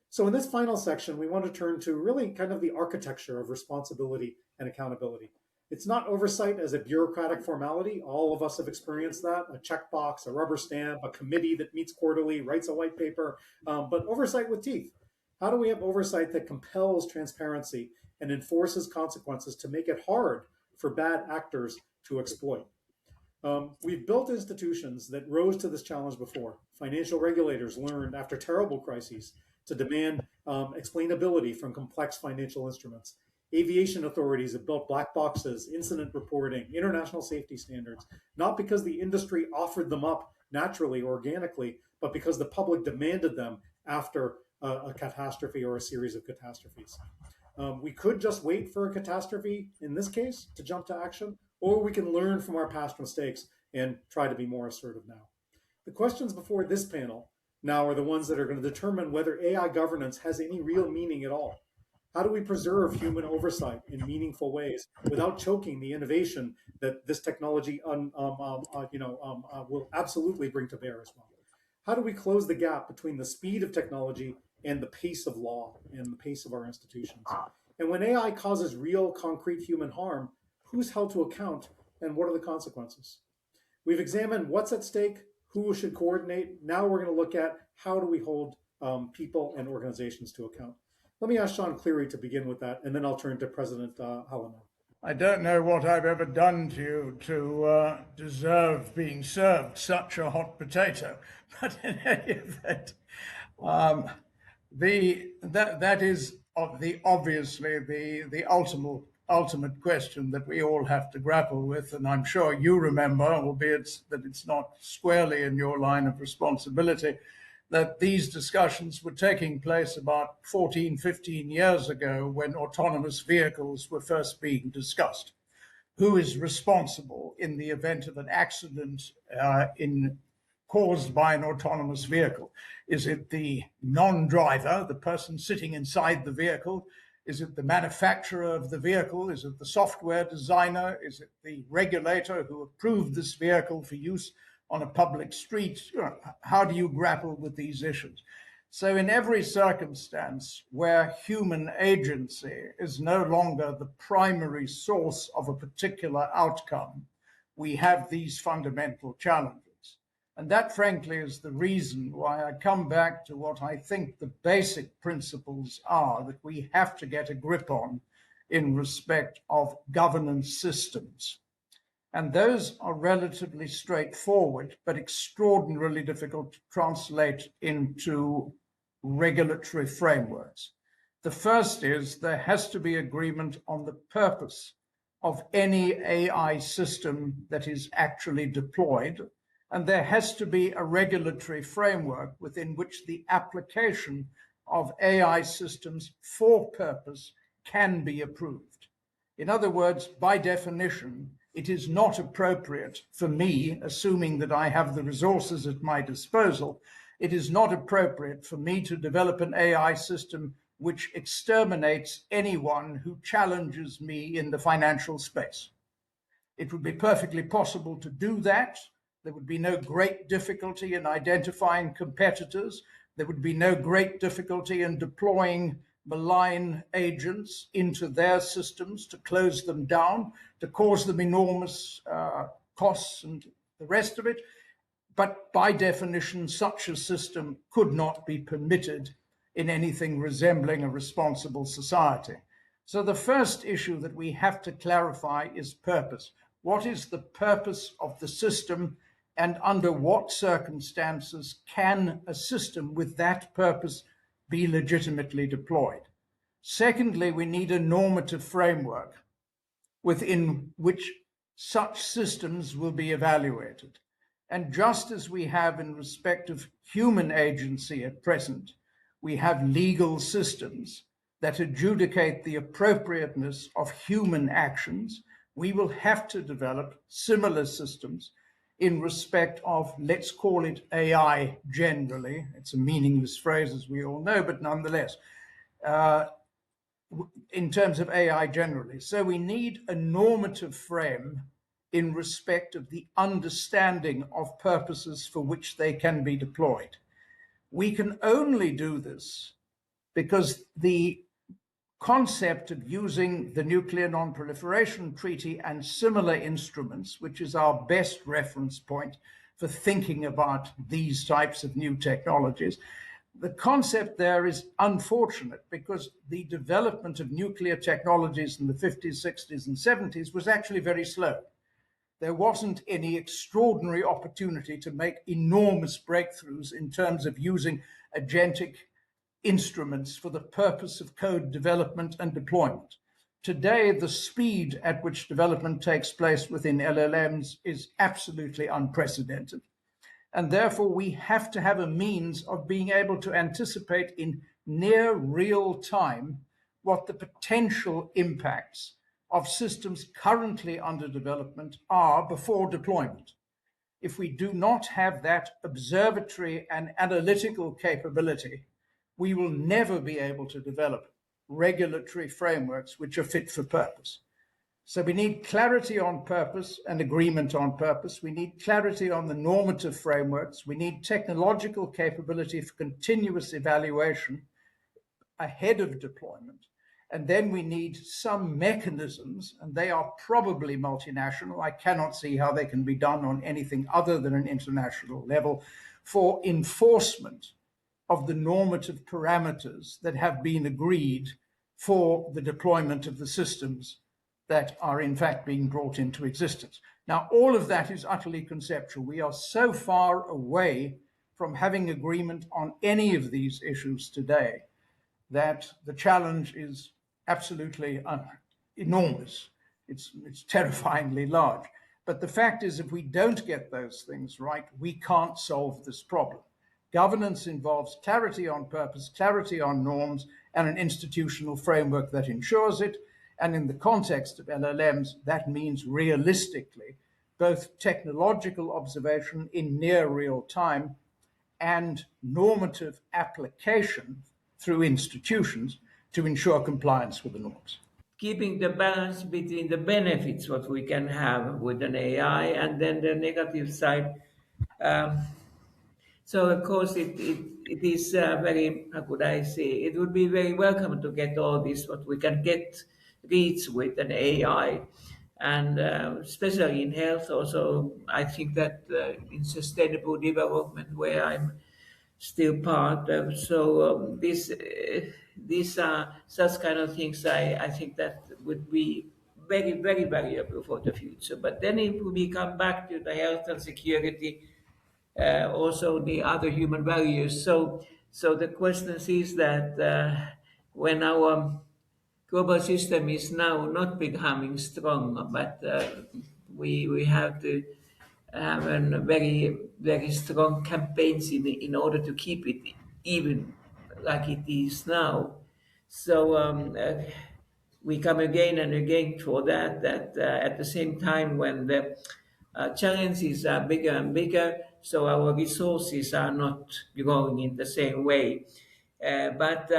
So in this final section, we want to turn to really kind of the architecture of responsibility and accountability. It's not oversight as a bureaucratic formality. All of us have experienced that, a checkbox, a rubber stamp, a committee that meets quarterly, writes a white paper, but oversight with teeth. How do we have oversight that compels transparency and enforces consequences to make it hard for bad actors to exploit? We've built institutions that rose to this challenge before. Financial regulators learned after terrible crises to demand explainability from complex financial instruments. Aviation authorities have built black boxes, incident reporting, international safety standards, not because the industry offered them up naturally, organically, but because the public demanded them after a catastrophe or a series of catastrophes. We could just wait for a catastrophe in this case to jump to action, or we can learn from our past mistakes and try to be more assertive now. The questions before this panel now are the ones that are going to determine whether AI governance has any real meaning at all. How do we preserve human oversight in meaningful ways without choking the innovation that this technology will absolutely bring to bear as well? How do we close the gap between the speed of technology and the pace of law and the pace of our institutions? And when AI causes real, concrete human harm, who's held to account and what are the consequences? We've examined what's at stake, who should coordinate. Now we're going to look at how do we hold people and organizations to account. Let me ask Sean Cleary to begin with that, and then I'll turn to President Hallinan. I don't know what I've ever done to you to deserve being served such a hot potato, but in any event, that is obviously the ultimate question that we all have to grapple with, and I'm sure you remember, albeit that it's not squarely in your line of responsibility, that these discussions were taking place about 14, 15 years ago when autonomous vehicles were first being discussed. Who is responsible in the event of an accident caused by an autonomous vehicle? Is it the non-driver, the person sitting inside the vehicle? Is it the manufacturer of the vehicle? Is it the software designer? Is it the regulator who approved this vehicle for use on a public street? How do you grapple with these issues? So in every circumstance where human agency is no longer the primary source of a particular outcome, we have these fundamental challenges. And that, frankly, is the reason why I come back to what I think the basic principles are that we have to get a grip on in respect of governance systems. And those are relatively straightforward, but extraordinarily difficult to translate into regulatory frameworks. The first is there has to be agreement on the purpose of any AI system that is actually deployed, and there has to be a regulatory framework within which the application of AI systems for purpose can be approved. In other words, by definition, it is not appropriate for me, assuming that I have the resources at my disposal, it is not appropriate for me to develop an AI system which exterminates anyone who challenges me in the financial space. It would be perfectly possible to do that. There would be no great difficulty in identifying competitors. There would be no great difficulty in deploying malign agents into their systems to close them down, to cause them enormous costs and the rest of it. But by definition, such a system could not be permitted in anything resembling a responsible society. So the first issue that we have to clarify is purpose. What is the purpose of the system, and under what circumstances can a system with that purpose be legitimately deployed? Secondly, we need a normative framework within which such systems will be evaluated. And just as we have in respect of human agency at present, we have legal systems that adjudicate the appropriateness of human actions, we will have to develop similar systems in respect of, let's call it AI generally. It's a meaningless phrase, as we all know, but nonetheless, in terms of AI generally. So we need a normative frame in respect of the understanding of purposes for which they can be deployed. We can only do this because the concept of using the Nuclear Non-Proliferation Treaty and similar instruments, which is our best reference point for thinking about these types of new technologies, the concept there is unfortunate because the development of nuclear technologies in the 50s, 60s, and 70s was actually very slow. There wasn't any extraordinary opportunity to make enormous breakthroughs in terms of using agentic instruments for the purpose of code development and deployment. Today, the speed at which development takes place within LLMs is absolutely unprecedented. And therefore, we have to have a means of being able to anticipate in near real time what the potential impacts of systems currently under development are before deployment. If we do not have that observatory and analytical capability, we will never be able to develop regulatory frameworks which are fit for purpose. So we need clarity on purpose and agreement on purpose. We need clarity on the normative frameworks. We need technological capability for continuous evaluation ahead of deployment. And then we need some mechanisms, and they are probably multinational. I cannot see how they can be done on anything other than an international level, for enforcement of the normative parameters that have been agreed for the deployment of the systems that are in fact being brought into existence. Now, all of that is utterly conceptual. We are so far away from having agreement on any of these issues today that the challenge is absolutely enormous. It's terrifyingly large. But the fact is, if we don't get those things right, we can't solve this problem. Governance involves clarity on purpose, clarity on norms, and an institutional framework that ensures it. And in the context of LLMs, that means realistically both technological observation in near real time and normative application through institutions to ensure compliance with the norms. Keeping the balance between the benefits what we can have with an AI and then the negative side. Um, so of course it is very, how could I say, it would be very welcome to get all this what we can get reach with an AI, and especially in health also. I think that in sustainable development, where I'm still part of. So these are such kind of things I think that would be very, very valuable for the future. But then if we come back to the health and security, also the other human values. So the question is that when our global system is now not becoming strong, but we have to have a very, very strong campaigns in order to keep it even like it is now. So we come again and again for that at the same time when the challenges are bigger and bigger, so our resources are not growing in the same way. But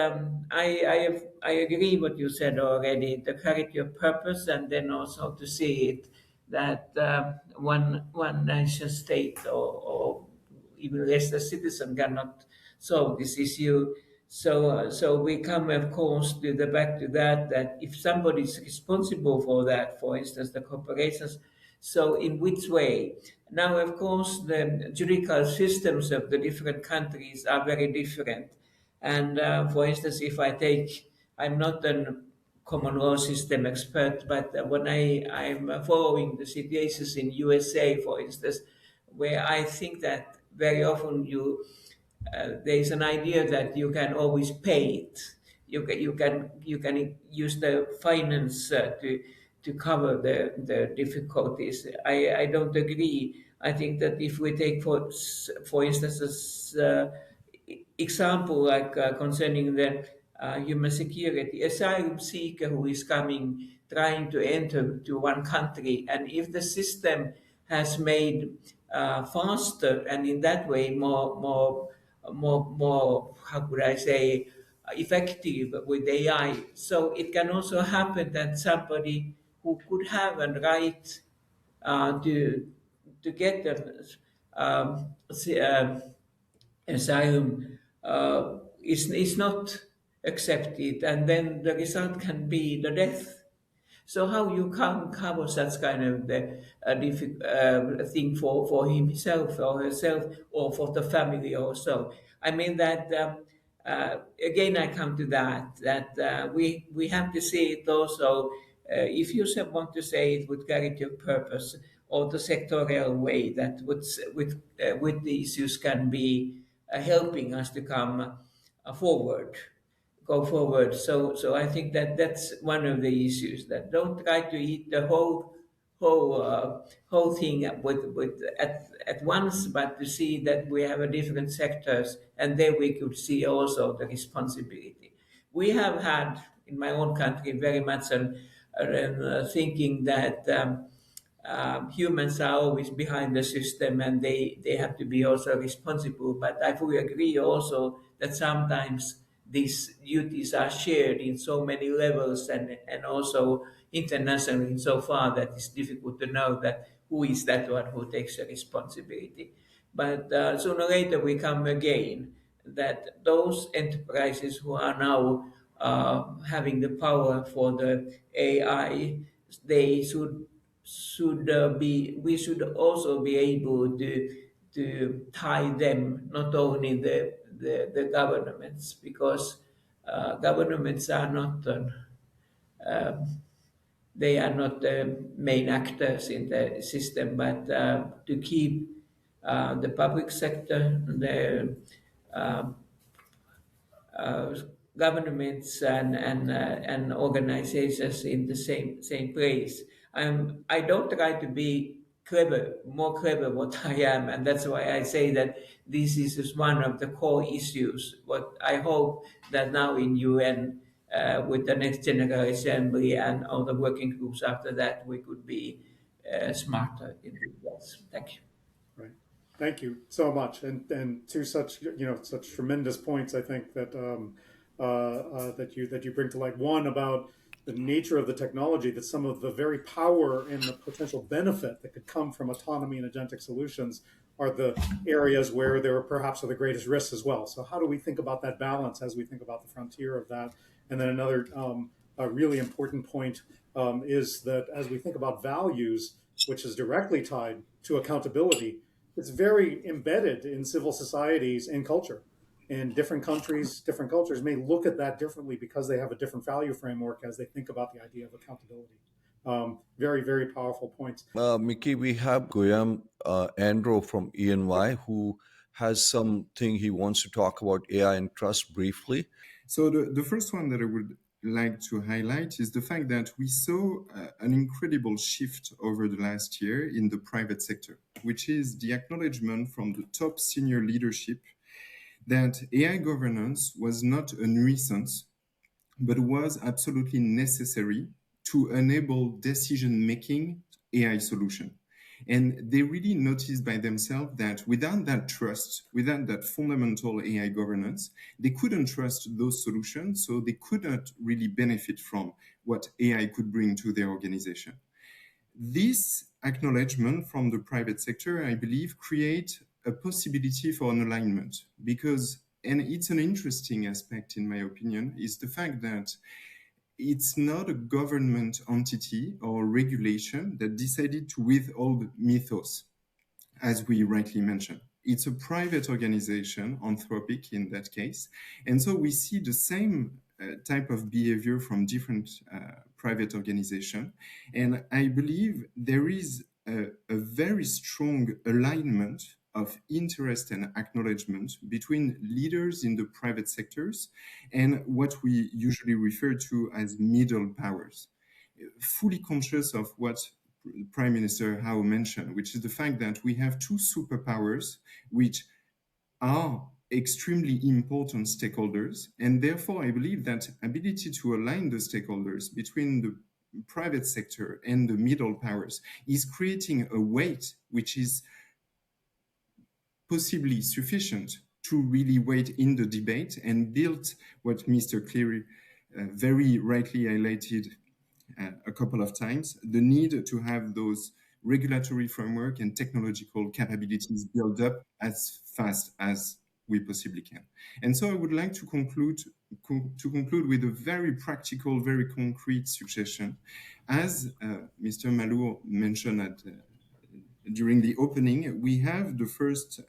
I agree what you said already, the clarity of purpose, and then also to see it that one nation state or even less a citizen cannot solve this issue. So we come, of course, to the back to that if somebody is responsible for that, for instance, the corporations, so in which way? Now, of course, the judicial systems of the different countries are very different. And for instance, if I take, I'm not a common law system expert, but when I'm following the situations in USA, for instance, where I think that very often there is an idea that you can always pay it. You can use the finance to cover the difficulties. I don't agree. I think that if we take for instance example like concerning the human security, asylum seeker who is coming trying to enter to one country, and if the system has made faster and in that way more how could I say effective with AI. So it can also happen that somebody who could have a right to get an asylum is not accepted, and then the result can be the death. So how you can cover such kind of thing for himself or herself or for the family also? I mean that again I come to that we have to see it also. If you want to say it with clarity of purpose or the sectorial way that with the issues can be helping us to come forward go forward. So I think that that's one of the issues, that don't try to eat the whole whole thing with at once, but to see that we have a different sectors, and there we could see also the responsibility. We have had in my own country very much thinking that humans are always behind the system and they have to be also responsible. But I fully agree also that sometimes these duties are shared in so many levels and also internationally in so far that it's difficult to know that who is that one who takes the responsibility. But sooner or later we come again that those enterprises who are now having the power for the AI, they should be we should also be able to tie them, not only the governments, because governments are not they are not the main actors in the system, but to keep the public sector, the uh, uh, governments and organizations in the same place. I don't try to be clever, more clever what I am, and that's why I say that this is just one of the core issues. What I hope that now in UN, with the next General Assembly and all the working groups after that, we could be smarter in this. Thank you. Right. Thank you so much, and to such such tremendous points. I think that that you bring to light. One, about the nature of the technology, that some of the very power and the potential benefit that could come from autonomy and agentic solutions are the areas where there are perhaps are the greatest risks as well. So how do we think about that balance as we think about the frontier of that? And then another a really important point is that as we think about values, which is directly tied to accountability, it's very embedded in civil societies and culture. And different countries, different cultures may look at that differently because they have a different value framework as they think about the idea of accountability. Very, very powerful points. Mickey, we have Goyam Andro from ENY who has something he wants to talk about AI and trust briefly. So the first one that I would like to highlight is the fact that we saw an incredible shift over the last year in the private sector, which is the acknowledgement from the top senior leadership that AI governance was not a nuisance, but was absolutely necessary to enable decision-making AI solution. And they really noticed by themselves that without that trust, without that fundamental AI governance, they couldn't trust those solutions, so they could not really benefit from what AI could bring to their organization. This acknowledgement from the private sector, I believe, create a possibility for an alignment because, and it's an interesting aspect in my opinion, is the fact that it's not a government entity or regulation that decided to withhold mythos, as we rightly mentioned. It's a private organization, Anthropic in that case. And so we see the same type of behavior from different private organizations. And I believe there is a very strong alignment of interest and acknowledgement between leaders in the private sectors and what we usually refer to as middle powers. Fully conscious of what Prime Minister Howe mentioned, which is the fact that we have two superpowers which are extremely important stakeholders. And therefore, I believe that ability to align the stakeholders between the private sector and the middle powers is creating a weight which is possibly sufficient to really wait in the debate and build what Mr. Cleary very rightly highlighted a couple of times, the need to have those regulatory framework and technological capabilities built up as fast as we possibly can. And so I would like to conclude with a very practical, very concrete suggestion. As Mr. Malou mentioned during the opening, we have the first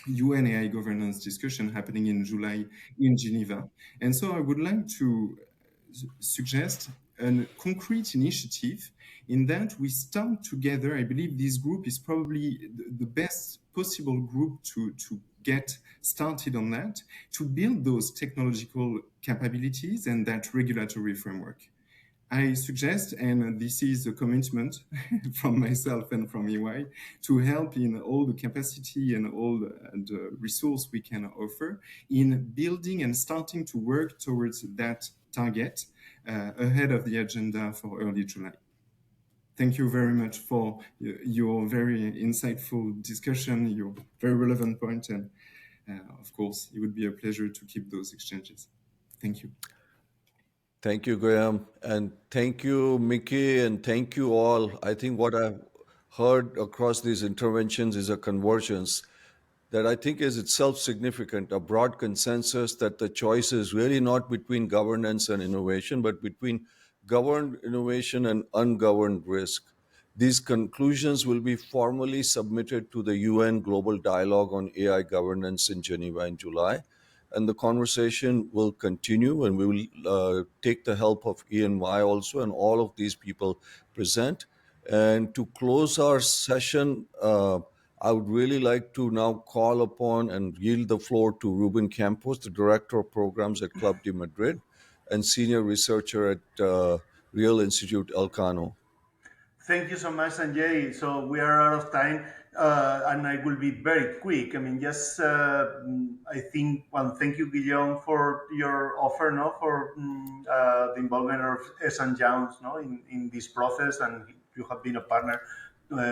UN AI governance discussion happening in July in Geneva. And so I would like to suggest a concrete initiative in that we start together. I believe this group is probably the best possible group to get started on that, to build those technological capabilities and that regulatory framework. I suggest, and this is a commitment from myself and from EY, to help in all the capacity and all the resource we can offer in building and starting to work towards that target ahead of the agenda for early July. Thank you very much for your very insightful discussion, your very relevant point, and of course, it would be a pleasure to keep those exchanges. Thank you. Thank you, Graham. And thank you, Mickey, and thank you all. I think what I've heard across these interventions is a convergence that I think is itself significant, a broad consensus that the choice is really not between governance and innovation, but between governed innovation and ungoverned risk. These conclusions will be formally submitted to the UN Global Dialogue on AI Governance in Geneva in July. And the conversation will continue, and we will take the help of ENY also, and all of these people present. And to close our session, I would really like to now call upon and yield the floor to Ruben Campos, the Director of Programs at Club de Madrid and Senior Researcher at Real Institute Elcano. Thank you so much, Sanjay. So we are out of time, and I will be very quick. I mean, just I think, well, thank you, Guillaume, for your offer, no, for the involvement of St. John's, no, in this process, and you have been a partner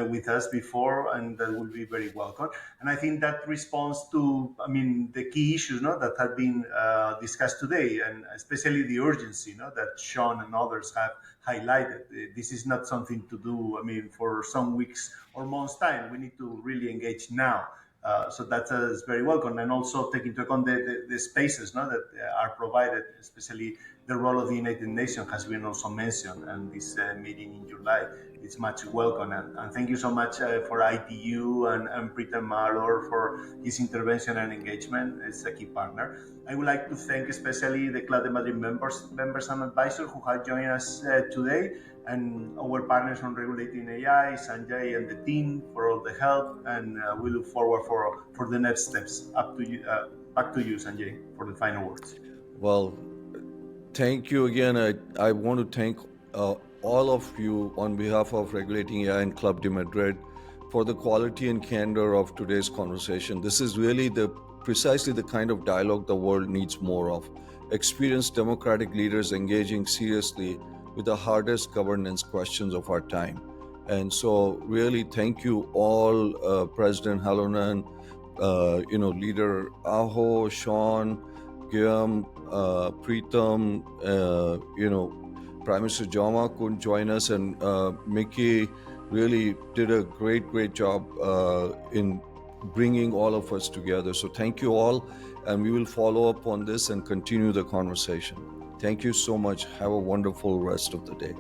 with us before, and that will be very welcome. And I think that responds to, I mean, the key issues, no, that have been discussed today, and especially the urgency, no, that Sean and others have highlighted. This is not something to do, I mean, for some weeks or months' time. We need to really engage now. So that is very welcome, and also take into account the spaces, no, that are provided, especially the role of the United Nations has been also mentioned, and this meeting in July is much welcome. And thank you so much for ITU and Pritam Malor for his intervention and engagement as a key partner. I would like to thank especially the Club de Madrid members and advisors who have joined us today, and our partners on regulating AI, Sanjay and the team for all the help, and we look forward for the next steps. Up to you, back to you, Sanjay, for the final words. Well, thank you again. I want to thank all of you on behalf of Regulating AI and Club de Madrid for the quality and candor of today's conversation. This is really precisely the kind of dialogue the world needs more of. Experienced democratic leaders engaging seriously with the hardest governance questions of our time. And so really thank you all, President Halonen, Leader Aho, Sean, Guillaume, Pritam, Prime Minister Joma couldn't join us, and Mickey really did a great job in bringing all of us together. So thank you all, and we will follow up on this and continue the conversation. Thank you so much. Have a wonderful rest of the day.